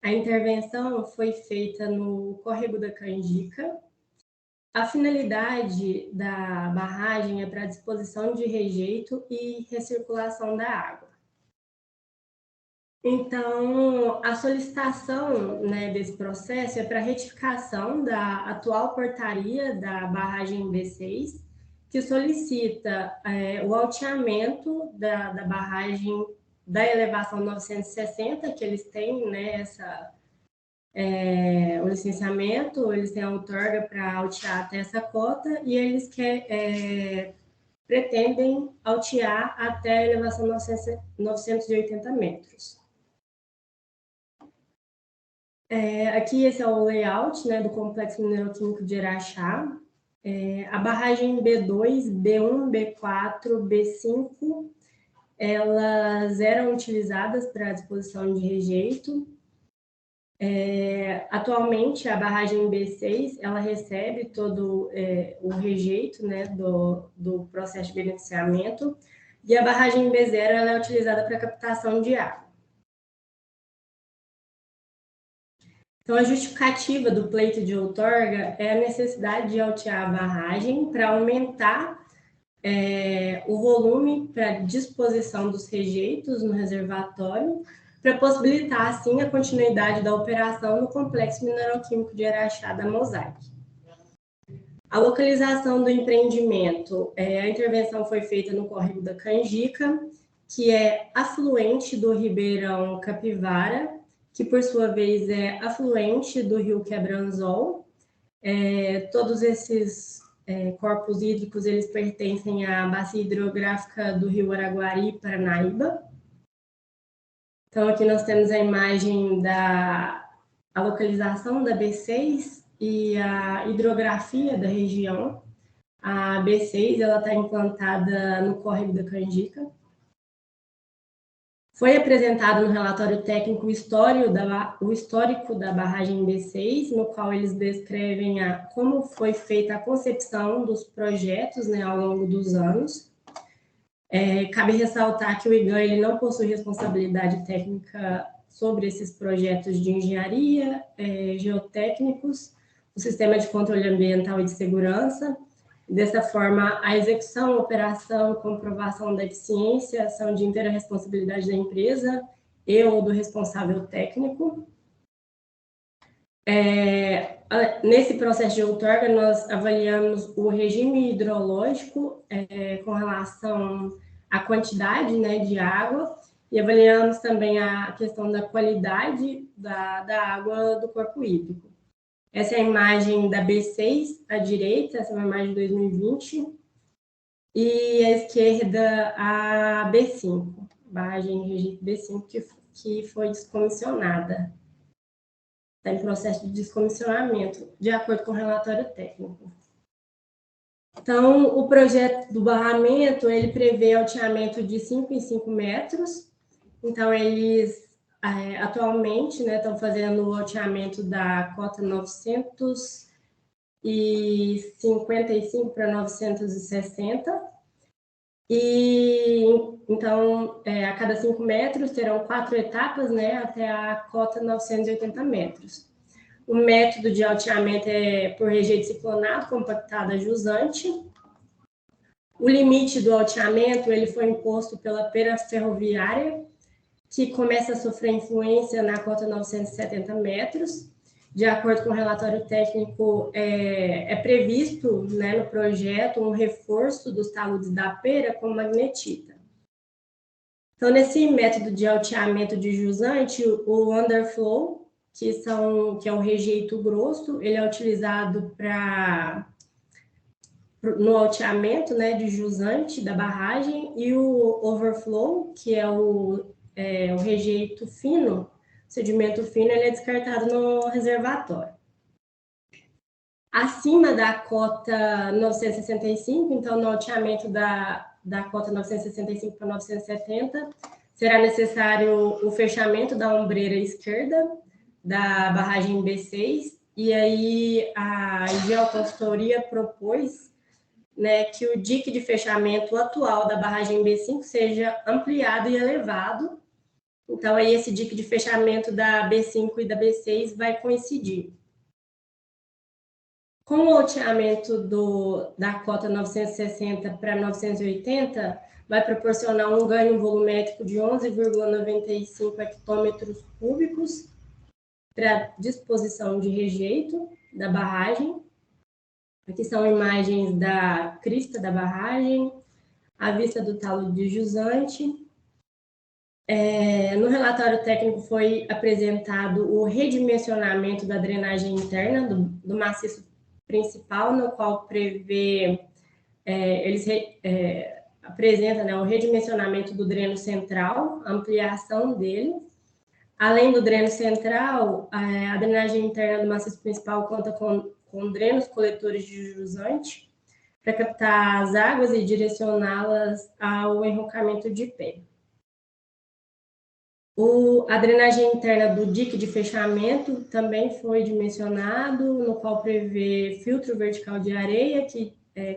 A intervenção foi feita no Córrego da Canjica. A finalidade da barragem é para a disposição de rejeito e recirculação da água. Então, a solicitação, né, desse processo é para retificação da atual portaria da barragem B6, que solicita o alteamento da barragem da elevação 960, que eles têm, né, o licenciamento, eles têm a outorga para altear até essa cota, e eles pretendem altear até a elevação 980 metros. Aqui esse é o layout, né, do Complexo Mineroquímico de Araxá. A barragem B2, B1, B4, B5, elas eram utilizadas para a disposição de rejeito. Atualmente, a barragem B6, ela recebe todo o rejeito, né, do processo de beneficiamento, e a barragem B0 ela é utilizada para captação de água. Então, a justificativa do pleito de outorga é a necessidade de altear a barragem para aumentar o volume para disposição dos rejeitos no reservatório, para possibilitar, assim, a continuidade da operação no Complexo Mineroquímico de Araxá da Mosaic. A localização do empreendimento, a intervenção foi feita no Córrego da Canjica, que é afluente do Ribeirão Capivara, que, por sua vez, é afluente do Rio Quebranzol. Todos esses corpos hídricos, eles pertencem à bacia hidrográfica do Rio Araguari, Paranaíba. Então, aqui nós temos a imagem da localização da B6 e a hidrografia da região. A B6 ela está implantada no Córrego da Canjica. Foi apresentado no relatório técnico o histórico da barragem B6, no qual eles descrevem como foi feita a concepção dos projetos, né, ao longo dos anos. Cabe ressaltar que o IGAN ele não possui responsabilidade técnica sobre esses projetos de engenharia, geotécnicos, o sistema de controle ambiental e de segurança. Dessa forma, a execução, operação e comprovação da eficiência são de inteira responsabilidade da empresa e ou do responsável técnico. Nesse processo de outorga, nós avaliamos o regime hidrológico com relação à quantidade, né, de água, e avaliamos também a questão da qualidade da água do corpo hídrico. Essa é a imagem da B6, à direita, essa é uma imagem de 2020, e à esquerda a B5, barragem registro B5, que foi descomissionada. Está em processo de descomissionamento, de acordo com o relatório técnico. Então, o projeto do barramento, ele prevê alteamento de 5 em 5 metros. Então, eles atualmente, né, estão fazendo o alteamento da cota 955 para 960. E, então, a cada 5 metros terão 4 etapas, né, até a cota 980 metros. O método de alteamento é por rejeito ciclonado, compactado a jusante. O limite do alteamento ele foi imposto pela pera ferroviária, que começa a sofrer influência na cota 970 metros. De acordo com o relatório técnico, é previsto, né, no projeto um reforço dos taludes da pera com magnetita. Então, nesse método de alteamento de jusante, o underflow, que é o rejeito grosso, ele é utilizado no alteamento, né, de jusante da barragem, e o overflow, que é o rejeito fino, sedimento fino, ele é descartado no reservatório. Acima da cota 965, então no alteamento da cota 965 para 970, será necessário o fechamento da ombreira esquerda da barragem B6, e aí a geoconsultoria propôs, né, que o dique de fechamento atual da barragem B5 seja ampliado e elevado. Então, aí esse dique de fechamento da B5 e da B6 vai coincidir. Com o alteamento da cota 960 para 980, vai proporcionar um ganho volumétrico de 11,95 hectômetros cúbicos para disposição de rejeito da barragem. Aqui são imagens da crista da barragem, a vista do talude de jusante. No relatório técnico foi apresentado o redimensionamento da drenagem interna do maciço principal, no qual prevê, eles apresentam, né, o redimensionamento do dreno central, a ampliação dele. Além do dreno central, a drenagem interna do maciço principal conta com drenos coletores de jusante para captar as águas e direcioná-las ao enrocamento de pé. A drenagem interna do dique de fechamento também foi dimensionado, no qual prevê filtro vertical de areia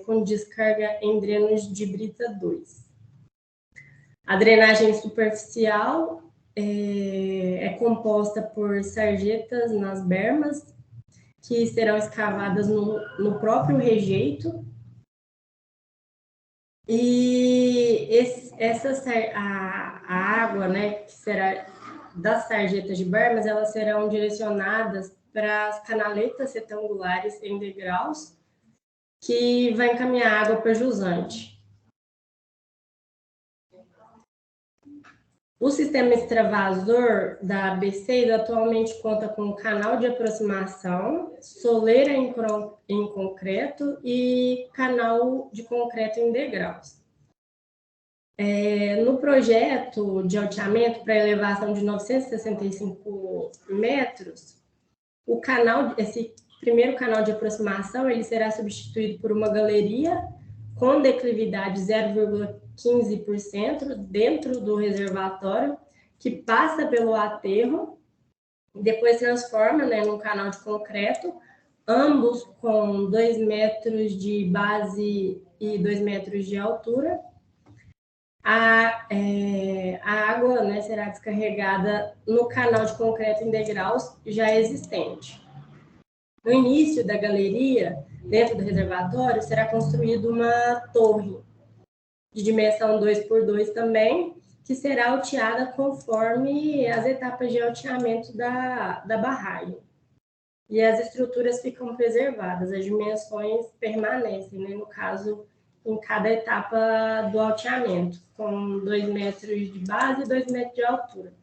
com descarga em drenos de brita 2. A drenagem superficial é composta por sarjetas nas bermas, que serão escavadas no próprio rejeito. E a água, né, que será das sarjetas de bermas, elas serão direcionadas para as canaletas retangulares em degraus, que vai encaminhar água para jusante. O sistema extravasor da B6 atualmente conta com canal de aproximação, soleira em concreto e canal de concreto em degraus. No projeto de alteamento para elevação de 965 metros, esse primeiro canal de aproximação ele será substituído por uma galeria com declividade 0,15% dentro do reservatório, que passa pelo aterro, depois transforma, né, num canal de concreto, ambos com 2 metros de base e 2 metros de altura. A água, né, será descarregada no canal de concreto em degraus já existente. No início da galeria, dentro do reservatório, será construída uma torre de dimensão 2x2 também, que será alteada conforme as etapas de alteamento da barragem. e as estruturas ficam preservadas, as dimensões permanecem, né? No caso, em cada etapa do alteamento, com 2 metros de base e 2 metros de altura.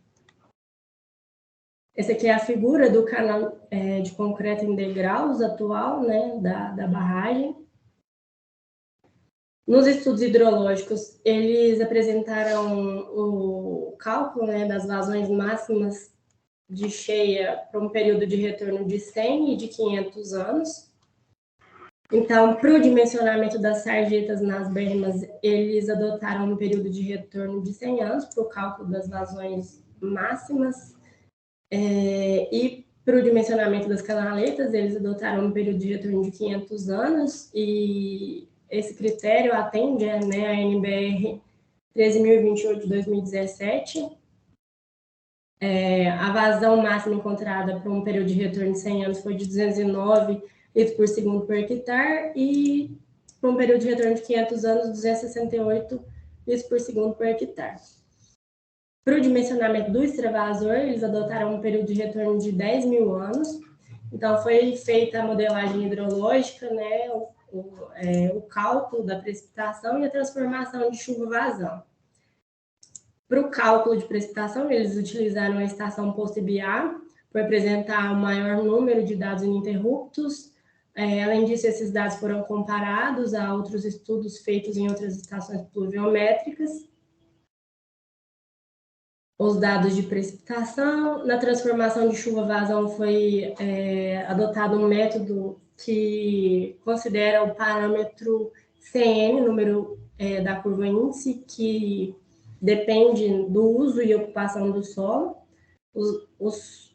Essa aqui é a figura do canal de concreto em degraus atual, né, da barragem. Nos estudos hidrológicos, eles apresentaram o cálculo, né, das vazões máximas de cheia para um período de retorno de 100 e de 500 anos. Então, para o dimensionamento das sarjetas nas bermas, eles adotaram um período de retorno de 100 anos para o cálculo das vazões máximas. E para o dimensionamento das canaletas, eles adotaram um período de retorno de 500 anos, e esse critério atende, né, a NBR 13.028 de 2017. A vazão máxima encontrada para um período de retorno de 100 anos foi de 209 litros por segundo por hectare, e para um período de retorno de 500 anos, 268 litros por segundo por hectare. Para o dimensionamento do extravasor, eles adotaram um período de retorno de 10.000 anos. Então, foi feita a modelagem hidrológica, né, o cálculo da precipitação e a transformação de chuva-vazão. Para o cálculo de precipitação, eles utilizaram a estação PostBA para apresentar o maior número de dados ininterruptos. Além disso, esses dados foram comparados a outros estudos feitos em outras estações pluviométricas. Os dados de precipitação. Na transformação de chuva-vazão foi adotado um método que considera o parâmetro CN, número da curva índice, que depende do uso e ocupação do solo. Os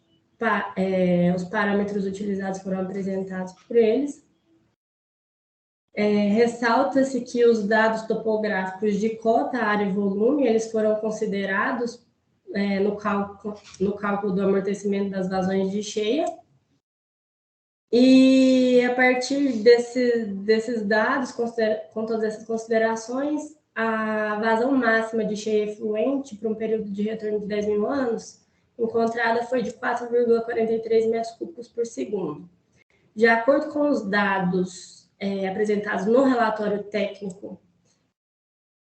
parâmetros utilizados foram apresentados por eles. Ressalta-se que os dados topográficos de cota, área e volume, eles foram considerados no cálculo do amortecimento das vazões de cheia. E a partir desses dados, com todas essas considerações, a vazão máxima de cheia efluente para um período de retorno de 10.000 anos encontrada foi de 4,43 metros cúbicos por segundo. De acordo com os dados apresentados no relatório técnico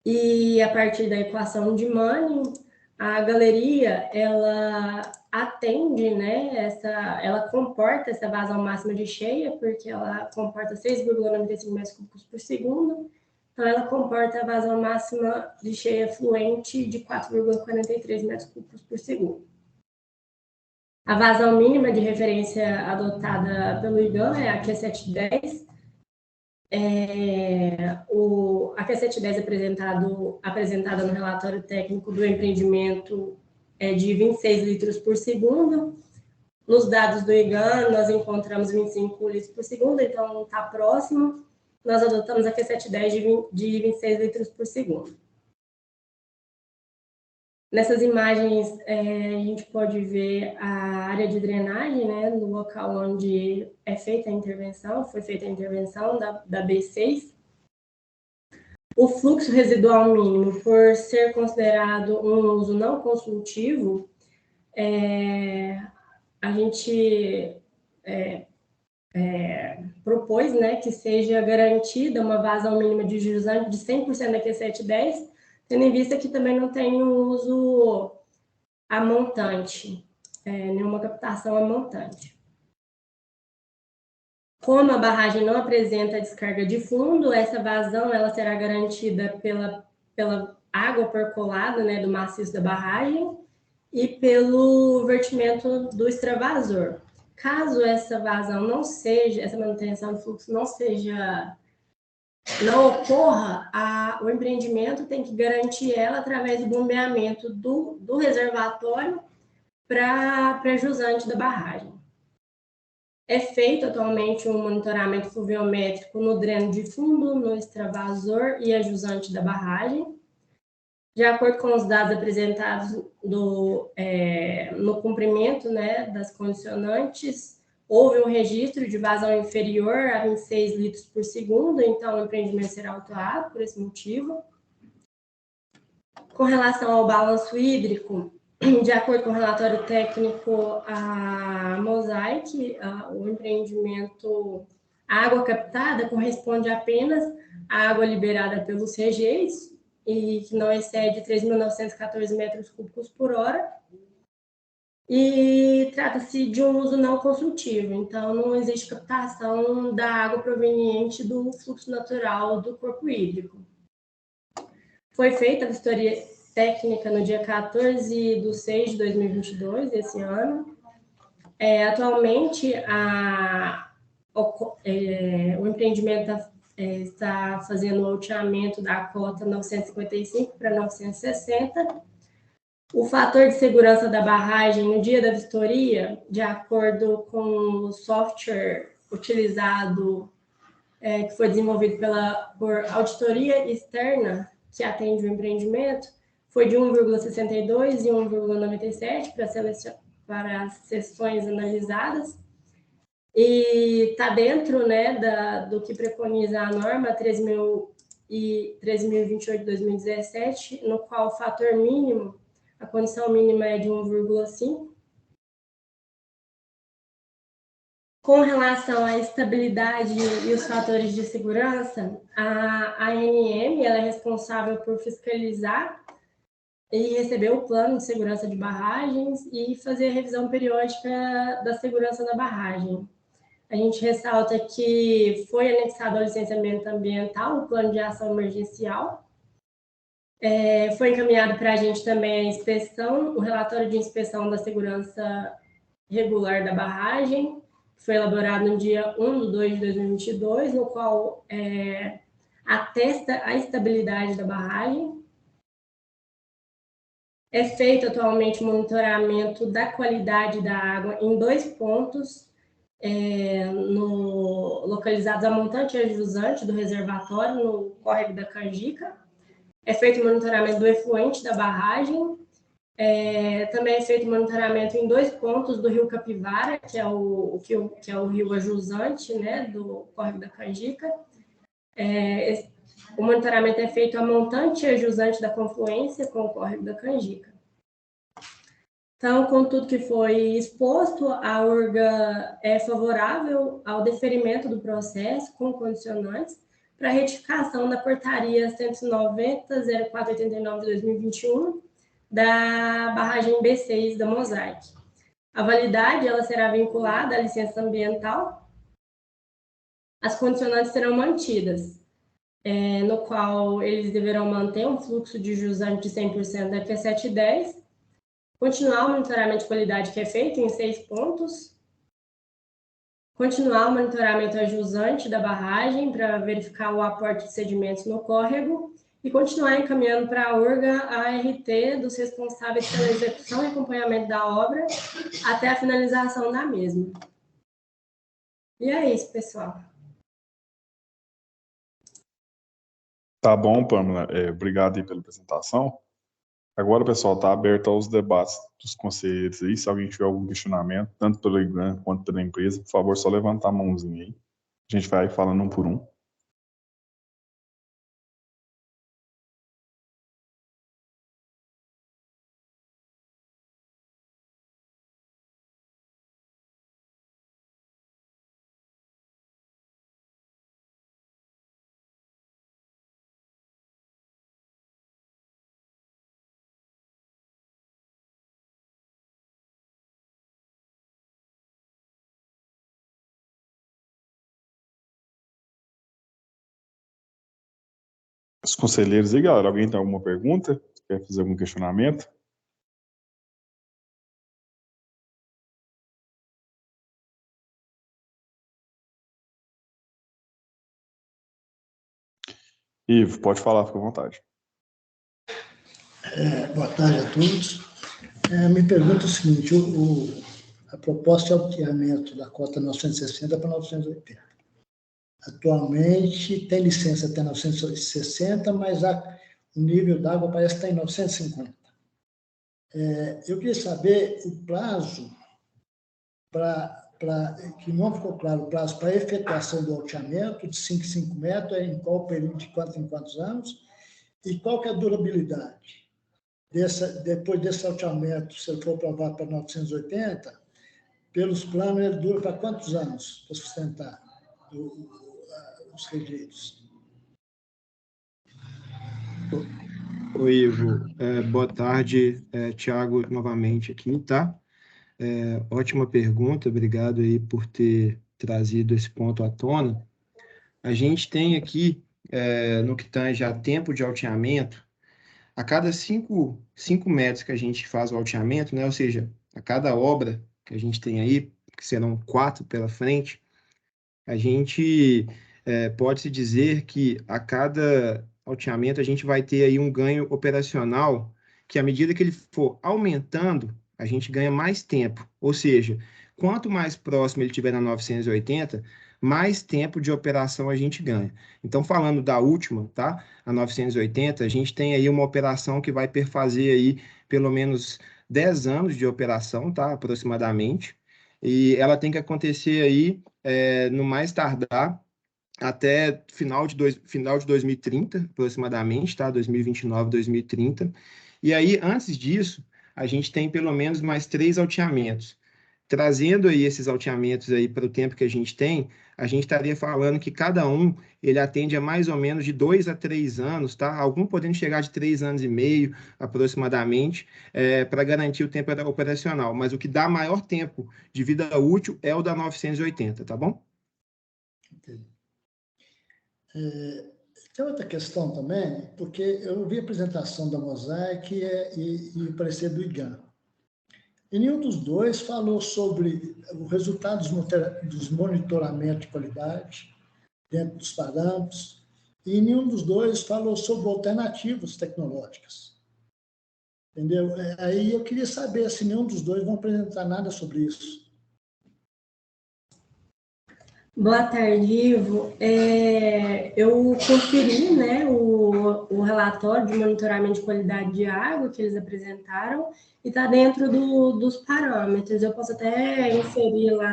e a partir da equação de Manning, a galeria, ela atende, né, ela comporta essa vazão máxima de cheia, porque ela comporta 6,95 metros cúbicos por segundo, então ela comporta a vazão máxima de cheia fluente de 4,43 metros cúbicos por segundo. A vazão mínima de referência adotada pelo IGAM é a Q710. A Q710 apresentada no relatório técnico do empreendimento é de 26 litros por segundo. Nos dados do IGAM, nós encontramos 25 litros por segundo, então está próximo. Nós adotamos a Q710 de 26 litros por segundo. Nessas imagens, a gente pode ver a área de drenagem, né, no local onde foi feita a intervenção da B6. O fluxo residual mínimo, por ser considerado um uso não consultivo, a gente propôs, né, que seja garantida uma vazão mínima de jusante de 100% da Q710, tendo em vista que também não tem um uso a montante, nenhuma captação a montante. Como a barragem não apresenta descarga de fundo, essa vazão ela será garantida pela água percolada, né, do maciço da barragem e pelo vertimento do extravasor. Caso essa vazão essa manutenção do fluxo não ocorra, o empreendimento tem que garantir ela através do bombeamento do reservatório para a jusante da barragem. É feito atualmente um monitoramento fluviométrico no dreno de fundo, no extravasor e a jusante da barragem. De acordo com os dados apresentados no cumprimento, né, das condicionantes, houve um registro de vazão inferior a 26 litros por segundo, então o empreendimento será autuado por esse motivo. Com relação ao balanço hídrico, de acordo com o relatório técnico, a Mosaic, o empreendimento, a água captada corresponde apenas à água liberada pelos rejeitos e que não excede 3.914 metros cúbicos por hora. E trata-se de um uso não consultivo, então não existe captação da água proveniente do fluxo natural do corpo hídrico. Foi feita a vistoria técnica no dia 14/6/2022, esse ano. Atualmente, o empreendimento está fazendo o loteamento da cota 955 para 960. O fator de segurança da barragem no dia da vistoria, de acordo com o software utilizado, que foi desenvolvido por auditoria externa, que atende o empreendimento, foi de 1,62 e 1,97 para as seções analisadas, e está dentro, né, do que preconiza a norma 13.028/2017, no qual o fator mínimo, a condição mínima é de 1,5. Com relação à estabilidade e os fatores de segurança, a ANM ela é responsável por fiscalizar e receber o plano de segurança de barragens e fazer a revisão periódica da segurança da barragem. A gente ressalta que foi anexado ao licenciamento ambiental o plano de ação emergencial. Foi encaminhado para a gente também a inspeção, o relatório de inspeção da segurança regular da barragem, que foi elaborado no dia 1/2/2022, no qual atesta a estabilidade da barragem. É feito atualmente o monitoramento da qualidade da água em 2 pontos, localizados a montante e a jusante do reservatório, no córrego da Canjica. É feito o monitoramento do efluente da barragem. Também é feito o monitoramento em 2 pontos do rio Capivara, que é o rio ajusante, né, do córrego da Canjica. O monitoramento é feito a montante e a jusante da confluência com o córrego da Canjica. Então, com tudo que foi exposto, a URGA é favorável ao deferimento do processo com condicionantes para retificação da portaria 190/0489 de 2021 da barragem B6 da Mosaic. A validade ela será vinculada à licença ambiental. As condicionantes serão mantidas, no qual eles deverão manter um fluxo de jusante de 100% da Q710, continuar o monitoramento de qualidade que é feito em 6 pontos, continuar o monitoramento ajusante da barragem para verificar o aporte de sedimentos no córrego e continuar encaminhando para a URGA a RT dos responsáveis pela execução e acompanhamento da obra até a finalização da mesma. E é isso, pessoal. Tá bom, Pamela. Obrigado aí pela apresentação. Agora, pessoal, está aberto aos debates dos conselheiros aí. Se alguém tiver algum questionamento, tanto pelo IGRAM quanto pela empresa, por favor, só levantar a mãozinha aí. A gente vai falando um por um. Os conselheiros aí, galera, alguém tem alguma pergunta? Quer fazer algum questionamento? Ivo, pode falar, fica à vontade. Boa tarde a todos. Me pergunta o seguinte, a proposta de alteamento da cota 960 para 980. Atualmente tem licença até 960, mas o nível d'água parece estar em 950. Eu queria saber o prazo que não ficou claro, o prazo para a efetuação do alteamento de 5 em 5 metros, em qual período, de quantos em quantos anos, e qual que é a durabilidade. depois desse alteamento, se ele for aprovado para 980, pelos planos, ele dura para quantos anos para sustentar os rejeitos? Oi, Ivo. Boa tarde, Tiago, novamente aqui, tá? Ótima pergunta, obrigado aí por ter trazido esse ponto à tona. A gente tem aqui, no que tange a tempo de alteamento, a cada 5 metros que a gente faz o alteamento, né? Ou seja, a cada obra que a gente tem aí, que serão 4 pela frente, a gente pode-se dizer que a cada alteamento a gente vai ter aí um ganho operacional que, à medida que ele for aumentando, a gente ganha mais tempo. Ou seja, quanto mais próximo ele estiver na 980, mais tempo de operação a gente ganha. Então, falando da última, tá? A 980, a gente tem aí uma operação que vai perfazer aí pelo menos 10 anos de operação, tá? Aproximadamente. E ela tem que acontecer aí no mais tardar até final de 2030, aproximadamente, tá? 2029, 2030. E aí, antes disso, a gente tem pelo menos mais 3 alteamentos. Trazendo aí esses alteamentos aí para o tempo que a gente tem, a gente estaria falando que cada um ele atende a mais ou menos de 2 a 3 anos, tá? Algum podendo chegar de 3 anos e meio, aproximadamente, para garantir o tempo operacional. Mas o que dá maior tempo de vida útil é o da 980, tá bom? Tem outra questão também, porque eu vi a apresentação da Mosaic e o parecer do IGAN. E nenhum dos dois falou sobre o resultado dos monitoramentos de qualidade dentro dos parâmetros, e nenhum dos dois falou sobre alternativas tecnológicas. Entendeu? Aí eu queria saber se nenhum dos dois vão apresentar nada sobre isso. Boa tarde, Ivo. Eu conferi, né, o relatório de monitoramento de qualidade de água que eles apresentaram e está dentro dos parâmetros. Eu posso até inserir lá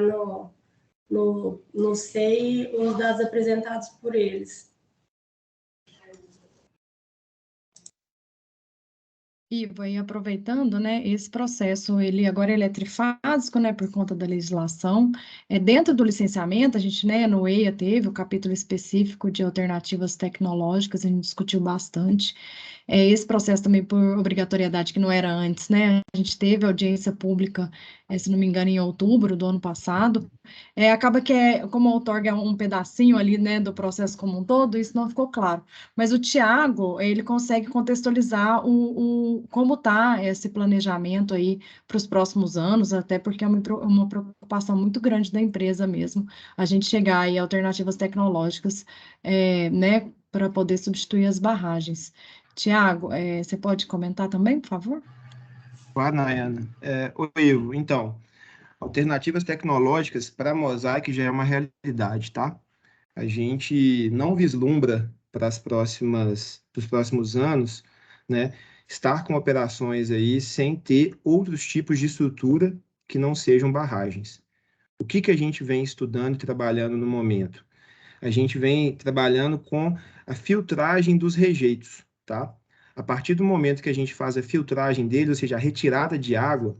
no SEI os dados apresentados por eles. Ivo, aí aproveitando, né, esse processo, ele agora ele é trifásico, né, por conta da legislação. Dentro do licenciamento, a gente, né, no EIA teve o capítulo específico de alternativas tecnológicas, a gente discutiu bastante. Esse processo também por obrigatoriedade, que não era antes, né, a gente teve audiência pública, se não me engano, em outubro do ano passado. Acaba que, como a outorga é um pedacinho ali, né, do processo como um todo, isso não ficou claro. Mas o Tiago, ele consegue contextualizar como está esse planejamento aí para os próximos anos, até porque é uma preocupação muito grande da empresa mesmo, a gente chegar aí a alternativas tecnológicas, né, para poder substituir as barragens. Tiago, você pode comentar também, por favor? Claro, Nayana. Oi, Ivo. Então, alternativas tecnológicas para a Mosaic já é uma realidade, tá? A gente não vislumbra para os próximos anos, né, estar com operações aí sem ter outros tipos de estrutura que não sejam barragens. O que que a gente vem estudando e trabalhando no momento? A gente vem trabalhando com a filtragem dos rejeitos, tá? A partir do momento que a gente faz a filtragem deles, ou seja, a retirada de água,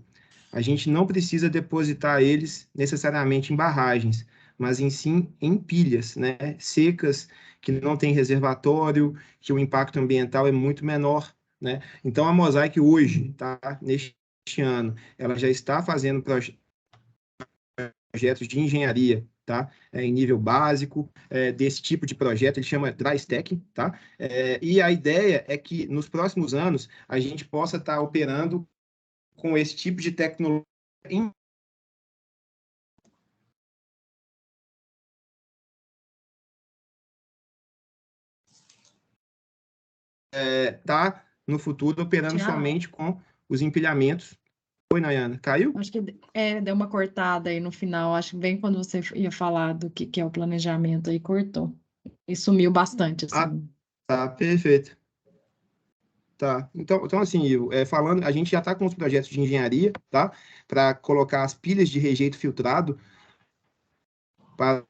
a gente não precisa depositar eles necessariamente em barragens, mas em sim em pilhas, né, secas, que não tem reservatório, que o impacto ambiental é muito menor, né? Então a Mosaic hoje, tá, neste ano, ela já está fazendo projetos de engenharia, tá? Em nível básico, desse tipo de projeto, ele chama Dry Stack, tá? E a ideia é que nos próximos anos a gente possa estar operando com esse tipo de tecnologia tá no futuro operando Tiago? somente com os empilhamentos. Oi, Nayana, caiu? Acho que deu uma cortada aí no final, acho que bem quando você ia falar do que é o planejamento, aí cortou. E sumiu bastante, Ah, assim. tá, perfeito. Tá, então assim, Ivo, falando, a gente já está com os projetos de engenharia, tá? Para colocar as pilhas de rejeito filtrado para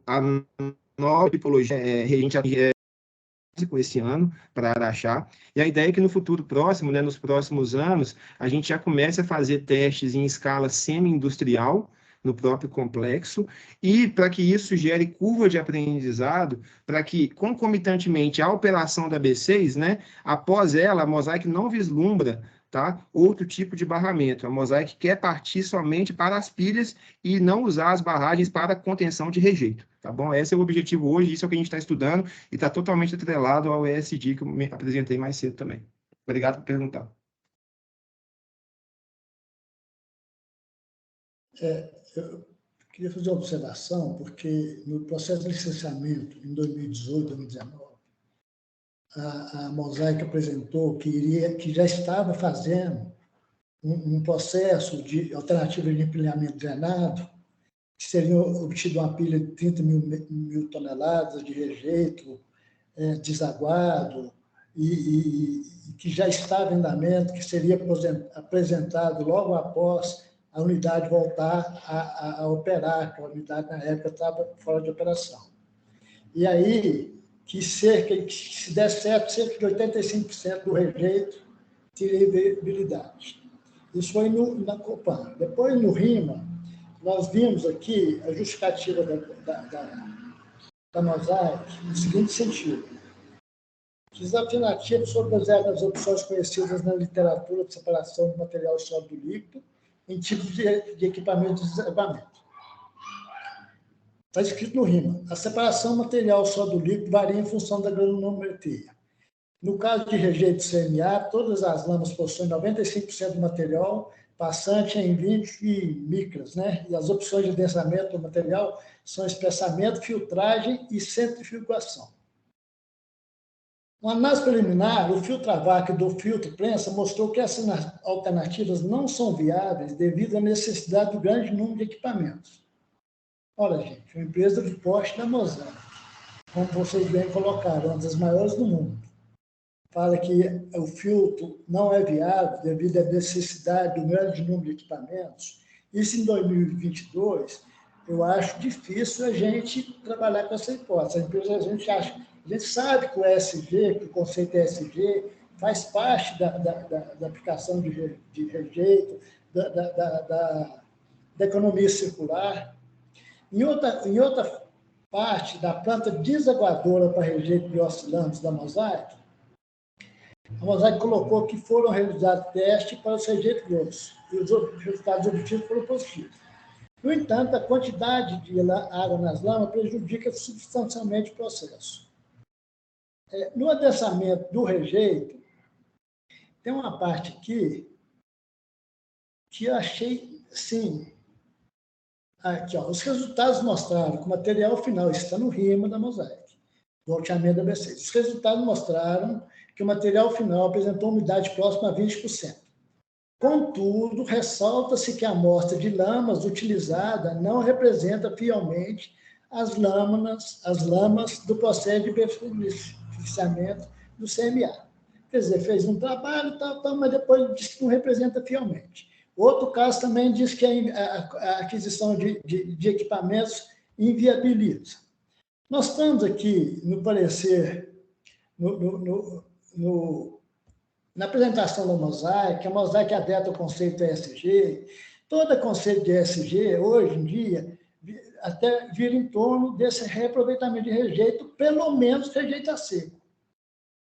a nova tipologia reagente esse ano para Araxá. E a ideia é que no futuro próximo, né, nos próximos anos, a gente já comece a fazer testes em escala semi-industrial no próprio complexo, e para que isso gere curva de aprendizado, para que, concomitantemente à operação da B6, né, após ela, a Mosaic não vislumbra, tá, outro tipo de barramento. A Mosaic quer partir somente para as pilhas e não usar as barragens para contenção de rejeito, tá bom? Esse é o objetivo hoje, isso é o que a gente está estudando, e está totalmente atrelado ao ESG, que eu me apresentei mais cedo também. Obrigado por perguntar. Eu queria fazer uma observação, porque no processo de licenciamento, em 2018, 2019, a Mosaic apresentou que já estava fazendo um processo de alternativa de empilhamento drenado, que seria obtido uma pilha de 30 mil toneladas de rejeito desaguado, e que já estava em andamento, que seria apresentado logo após a unidade voltar a operar, que a unidade, na época, estava fora de operação. E aí, que se der certo, cerca de 85% do rejeito teria viabilidade. Isso foi na Copan. Depois, no RIMA, nós vimos aqui a justificativa da Mosaic no seguinte sentido: que as alternativas foram baseadas nas opções conhecidas na literatura de separação de material sólido líquido em tipos de equipamento de desabamento. Está escrito no RIMA: a separação material sólido líquido varia em função da granulometria. No caso de rejeito CMA, todas as lâminas possuem 95% do material passante em 20 micras, né? E as opções de densamento do material são espessamento, filtragem e centrifugação. Uma análise preliminar, o filtra-vac do filtro prensa mostrou que essas alternativas não são viáveis devido à necessidade do grande número de equipamentos. Olha, gente, uma empresa de porte da Mosaic, como vocês bem colocaram, uma das maiores do mundo, fala que o filtro não é viável devido à necessidade do grande número de equipamentos. Isso em 2022, eu acho difícil a gente trabalhar com essa hipótese. A empresa, a gente sabe que o ESG, que o conceito ESG, faz parte da aplicação de rejeito, da economia circular. Em outra parte da planta desaguadora para rejeito de oscilantes da Mosaic, a Mosaic colocou que foram realizados testes para o rejeito grosso, e os resultados obtidos foram positivos. No entanto, a quantidade de água nas lâminas prejudica substancialmente o processo. No adensamento do rejeito, tem uma parte aqui que eu achei, sim, aqui, ó, os resultados mostraram que o material final está no RIMA da Mosaic, do alteamento da B6. Os resultados mostraram que o material final apresentou umidade próxima a 20%. Contudo, ressalta-se que a amostra de lamas utilizada não representa fielmente as lamas do processo de beneficiamento do CMA. Quer dizer, fez um trabalho, mas depois diz que não representa fielmente. Outro caso também diz que a aquisição de equipamentos inviabiliza. Nós estamos aqui no parecer, na apresentação da Mosaic, a Mosaic adeta ao conceito ESG. Todo conceito de ESG, hoje em dia, até vira em torno desse reaproveitamento de rejeito, pelo menos rejeito a seco.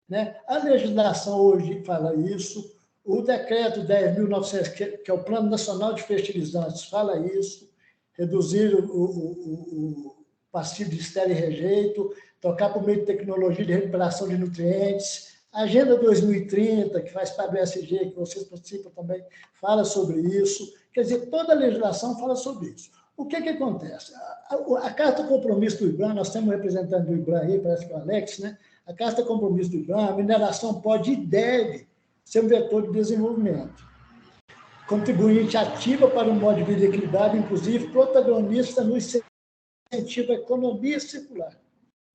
Né? A legislação hoje fala isso, o decreto 10.900, que é o Plano Nacional de Fertilizantes, fala isso, reduzir o passivo de estéril e rejeito, trocar por meio de tecnologia de recuperação de nutrientes. A Agenda 2030, que faz parte do ESG, que vocês participam também, fala sobre isso. Quer dizer, toda a legislação fala sobre isso. O que acontece? A Carta Compromisso do IBRAM, nós temos um representante do IBRAM aí, parece que é o Alex, né? A Carta Compromisso do IBRAM, a mineração pode e deve ser um vetor de desenvolvimento. Contribuinte ativa para um modo de vida equilibrado, inclusive protagonista no incentivo à economia circular.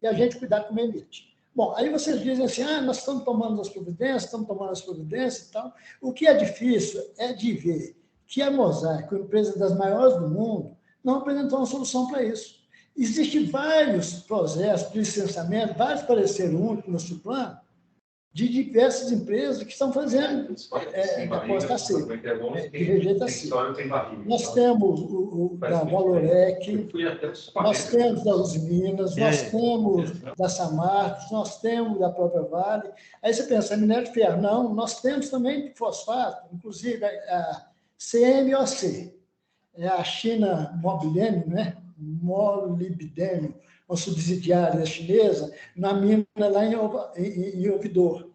E a gente cuidar com o meio ambiente. Bom, aí vocês dizem assim, nós estamos tomando as providências e tal. O que é difícil é de ver que a Mosaic, uma empresa das maiores do mundo, não apresentou uma solução para isso. Existem vários projetos de licenciamento, vários pareceres únicos no SUPLAN, de diversas empresas que estão fazendo aposta seca, de rejeita seca. Nós temos o da Valorec, nós temos da Uzi Minas, nós temos da Samarco, nós temos da própria Vale. Aí você pensa, minério de ferro, não, nós temos também fosfato, inclusive a CMOC, é a China Molybdênio, né? Molybdênio, uma subsidiária chinesa, na mina lá em Ouvidor.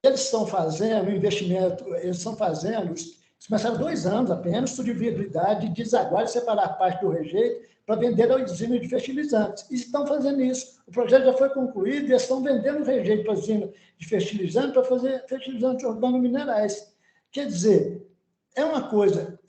Eles estão fazendo investimento, eles estão fazendo, eles começaram 2 anos apenas, estudo de viabilidade, de desaguar e separar a parte do rejeito para vender a usina de fertilizantes. E estão fazendo isso. O projeto já foi concluído e eles estão vendendo o rejeito para a usina de fertilizante para fazer fertilizantes organominerais. Quer dizer, é uma coisa,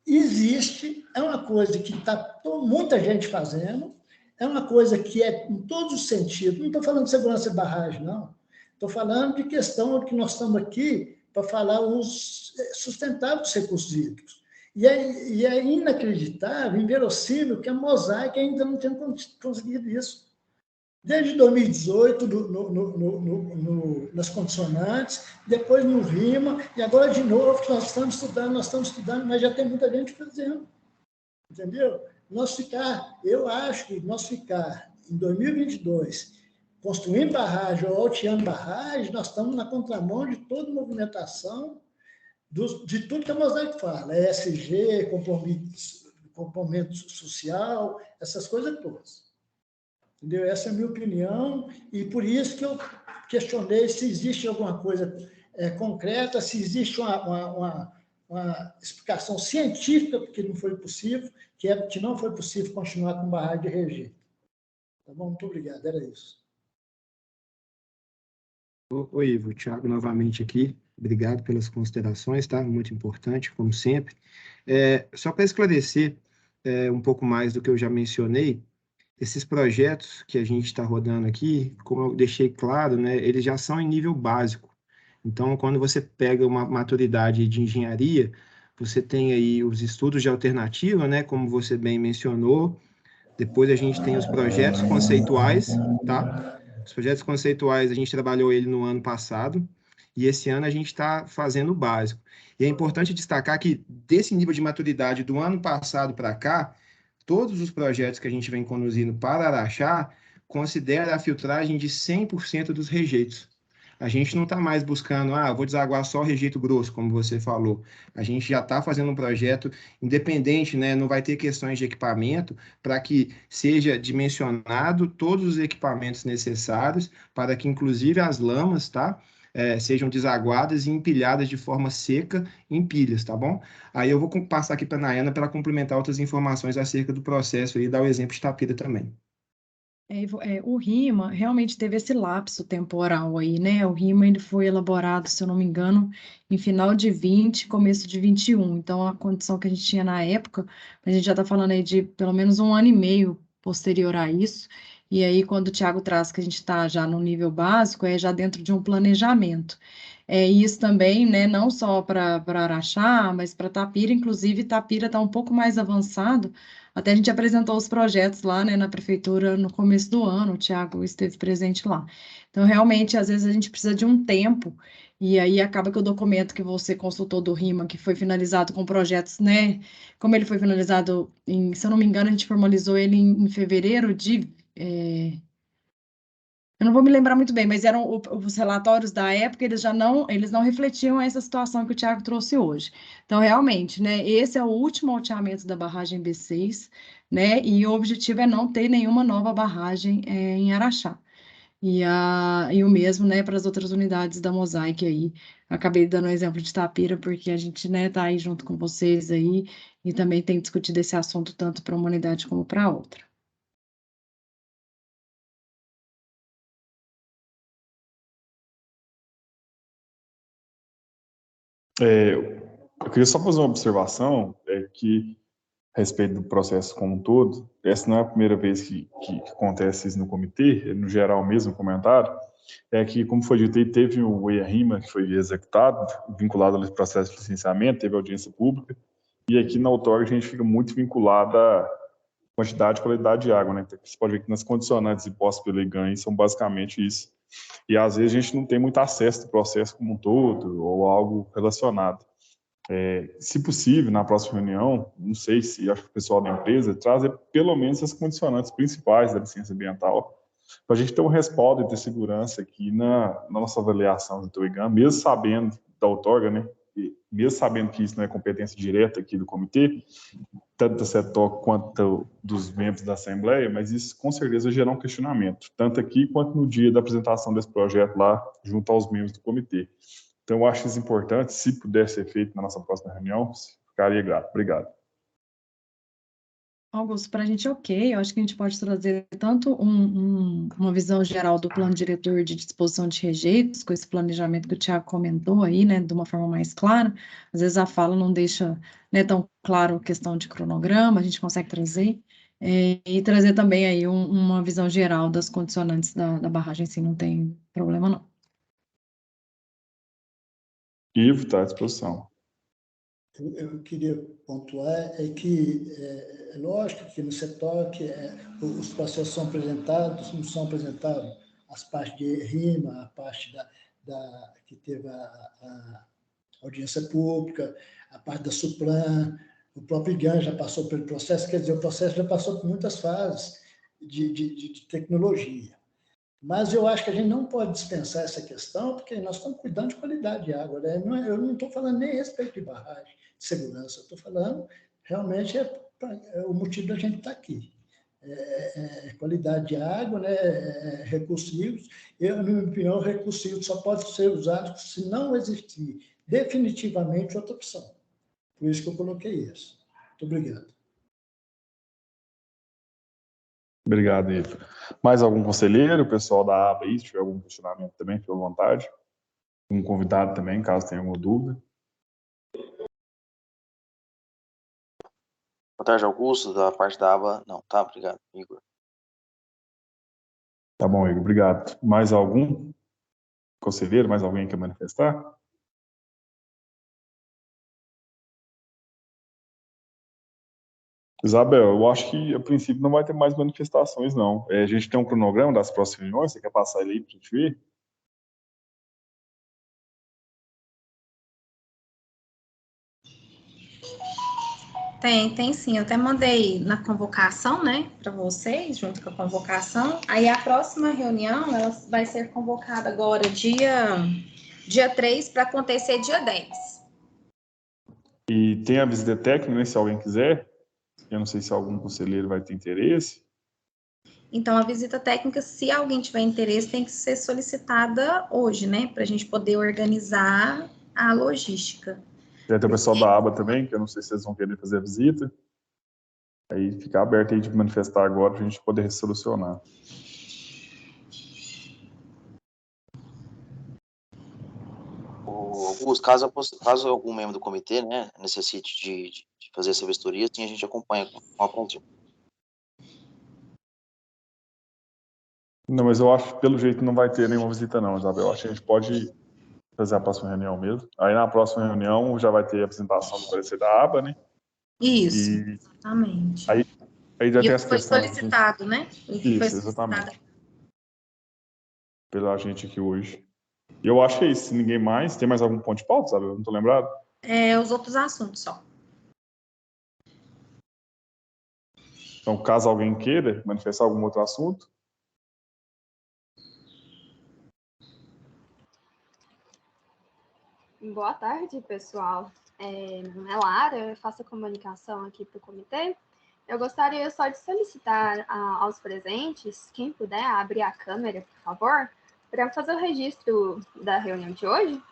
existe, é uma coisa que está muita gente fazendo, é uma coisa que é em todos os sentidos. Não estou falando de segurança de barragem, não. Estou falando de questão que nós estamos aqui para falar os sustentáveis recursos hídricos. E é inacreditável, inverossímil, que a Mosaic ainda não tenha conseguido isso. Desde 2018, nas condicionantes, depois no RIMA, e agora de novo nós estamos estudando, mas já tem muita gente fazendo. Entendeu? Eu acho que nós ficar em 2022 construindo barragem ou alteando barragem, nós estamos na contramão de toda movimentação de tudo que a Mosaic fala, ESG, comprometimento social, essas coisas todas. Entendeu? Essa é a minha opinião, e por isso que eu questionei se existe alguma coisa concreta, se existe uma explicação científica, porque não foi possível, que não foi possível continuar com barragem de rejeito. Tá bom? Muito obrigado, era isso. Oi, Ivo, Thiago novamente aqui. Obrigado pelas considerações, tá? Muito importante, como sempre. Só para esclarecer um pouco mais do que eu já mencionei, esses projetos que a gente está rodando aqui, como eu deixei claro, né, eles já são em nível básico. Então, quando você pega uma maturidade de engenharia, você tem aí os estudos de alternativa, né, como você bem mencionou. Depois a gente tem os projetos conceituais, tá? Os projetos conceituais, a gente trabalhou ele no ano passado, e esse ano a gente está fazendo o básico. E é importante destacar que, desse nível de maturidade do ano passado para cá, todos os projetos que a gente vem conduzindo para Araxá considera a filtragem de 100% dos rejeitos. A gente não está mais buscando, vou desaguar só o rejeito grosso, como você falou. A gente já está fazendo um projeto independente, né? Não vai ter questões de equipamento, para que seja dimensionado todos os equipamentos necessários para que, inclusive, as lamas, tá? Sejam desaguadas e empilhadas de forma seca em pilhas, tá bom? Aí eu vou passar aqui para a Nayana para ela complementar outras informações acerca do processo e dar o exemplo de Tapira também. O RIMA realmente teve esse lapso temporal aí, né? O RIMA ele foi elaborado, se eu não me engano, em final de 20, começo de 21. Então, a condição que a gente tinha na época, a gente já está falando aí de pelo menos 1 ano e meio posterior a isso. E aí, quando o Thiago traz que a gente está já no nível básico, é já dentro de um planejamento. Isso também, né, não só para Araxá, mas para Tapira, inclusive Tapira está um pouco mais avançado. Até a gente apresentou os projetos lá, né, na prefeitura no começo do ano, o Thiago esteve presente lá. Então, realmente, às vezes a gente precisa de um tempo, e aí acaba que o documento que você consultou do RIMA, que foi finalizado com projetos, né, como ele foi finalizado, se eu não me engano, a gente formalizou ele em fevereiro de... Eu não vou me lembrar muito bem, mas eram os relatórios da época, eles não refletiam essa situação que o Thiago trouxe hoje. Então, realmente, né, esse é o último alteamento da barragem B6, né, e o objetivo é não ter nenhuma nova barragem em Araxá. E o mesmo, né, para as outras unidades da Mosaic aí. Acabei dando o exemplo de Tapira, porque a gente, né, tá aí junto com vocês aí, e também tem discutido esse assunto tanto para uma unidade como para outra. Eu queria só fazer uma observação, que, a respeito do processo como um todo, essa não é a primeira vez que acontece isso no comitê, no geral mesmo, comentário, é que, como foi dito aí, teve o EIA-RIMA que foi executado, vinculado ao processo de licenciamento, teve audiência pública, e aqui na outorga a gente fica muito vinculado quantidade e qualidade de água, né? Você pode ver que nas condicionantes impostas pelo IGAN são basicamente isso. E às vezes a gente não tem muito acesso ao processo como um todo ou algo relacionado. Se possível, na próxima reunião, não sei se acho que o pessoal da empresa trazer pelo menos as condicionantes principais da licença ambiental, para a gente ter um respaldo e ter segurança aqui na nossa avaliação do IGAN, mesmo sabendo da outorga, né? E mesmo sabendo que isso não é competência direta aqui do comitê, tanto da CETOC quanto dos membros da Assembleia, mas isso com certeza vai gerar um questionamento, tanto aqui quanto no dia da apresentação desse projeto lá, junto aos membros do comitê. Então, eu acho isso importante, se puder ser feito na nossa próxima reunião, ficaria grato. Obrigado. Augusto, para a gente, ok, eu acho que a gente pode trazer tanto uma visão geral do plano diretor de disposição de rejeitos, com esse planejamento que o Tiago comentou aí, né, de uma forma mais clara. Às vezes a fala não deixa, né, tão claro a questão de cronograma, a gente consegue trazer, e trazer também aí uma visão geral das condicionantes da barragem, assim, não tem problema não. Ivo, está à disposição. Eu queria pontuar que é lógico que no CETOC os processos são apresentados, não são apresentados as partes de RIMA, a parte que teve a audiência pública, a parte da SUPLAN, o próprio IGAN já passou pelo processo, quer dizer, o processo já passou por muitas fases de tecnologia. Mas eu acho que a gente não pode dispensar essa questão, porque nós estamos cuidando de qualidade de água, né? Eu não estou falando nem a respeito de barragem, de segurança, eu estou falando realmente o motivo da gente estar aqui. Qualidade de água, né? Recursos hídricos. Na minha opinião, recursos hídricos só pode ser usado se não existir definitivamente outra opção. Por isso que eu coloquei isso. Muito obrigado. Obrigado, Ivo. Mais algum conselheiro, pessoal da aba aí, se tiver algum questionamento também, fique à vontade. Um convidado também, caso tenha alguma dúvida. Boa tarde, Augusto, da parte da aba. Não, tá, obrigado, Igor. Tá bom, Igor, obrigado. Mais algum conselheiro, mais alguém quer manifestar? Isabel, eu acho que a princípio não vai ter mais manifestações, não. A gente tem um cronograma das próximas reuniões, você quer passar ele aí para a gente ver? Tem sim. Eu até mandei na convocação, né, para vocês, junto com a convocação. Aí a próxima reunião, ela vai ser convocada agora dia 3 para acontecer dia 10. E tem a visita técnica, né, se alguém quiser. Eu não sei se algum conselheiro vai ter interesse. Então, a visita técnica, se alguém tiver interesse, tem que ser solicitada hoje, né, para a gente poder organizar a logística. Tem até o pessoal da aba também, que eu não sei se vocês vão querer fazer a visita. Aí fica aberto aí de manifestar agora para a gente poder solucionar. Augusto, caso algum membro do comitê, né, necessite de fazer essa vistoria, assim a gente acompanha com a prazer. Não, mas eu acho que pelo jeito não vai ter nenhuma visita não, Isabel. Acho que a gente pode fazer a próxima reunião mesmo. Aí na próxima reunião já vai ter a apresentação do parecer da aba, né? Isso, exatamente. Aí já tem essa foi questão. Solicitado, né? Isso, exatamente. Pela gente aqui hoje. E eu acho que é isso. Se ninguém mais, tem mais algum ponto de pauta, sabe? Eu não tô lembrado. Os outros assuntos só. Então, caso alguém queira manifestar algum outro assunto. Boa tarde, pessoal. Meu nome é Lara, eu faço a comunicação aqui para o comitê. Eu gostaria só de solicitar aos presentes, quem puder abrir a câmera, por favor, para fazer o registro da reunião de hoje.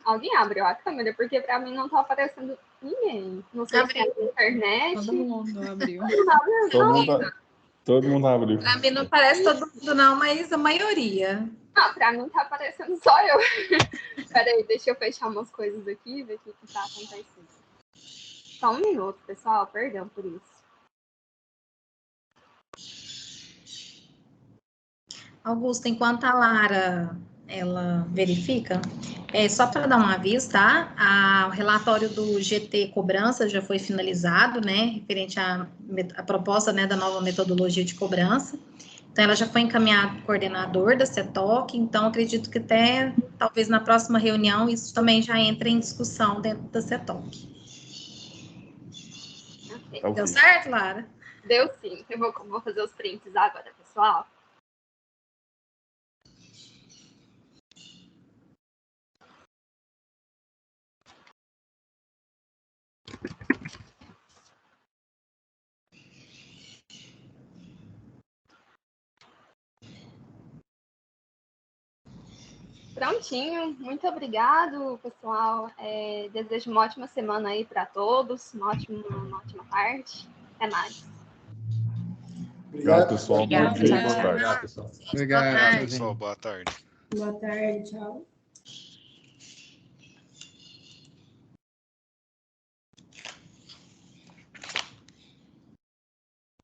Alguém abriu a câmera? Porque para mim não está aparecendo ninguém. Não sei se é na internet. Todo mundo abriu. Todo mundo abriu. Para mim não parece todo mundo não, mas a maioria. Ah, para mim está aparecendo só eu. Peraí, deixa eu fechar umas coisas aqui e ver o que está acontecendo. Só um minuto, pessoal, perdão por isso. Augusto, enquanto a Lara ela verifica, só para dar um aviso, tá? O relatório do GT Cobrança já foi finalizado, né? Referente à proposta, né, da nova metodologia de cobrança. Então, ela já foi encaminhada para o coordenador da CETOC, então acredito que até, talvez na próxima reunião, isso também já entre em discussão dentro da CETOC. Okay. Deu certo, Lara? Deu sim. Eu vou fazer os prints agora, pessoal. Prontinho, muito obrigado, pessoal. Desejo uma ótima semana aí para todos, uma ótima tarde. Até mais. Obrigado, pessoal. Obrigado, Bom dia, boa tchau. tarde. Obrigado, pessoal. Obrigado, pessoal. Boa tarde. Boa tarde, tchau.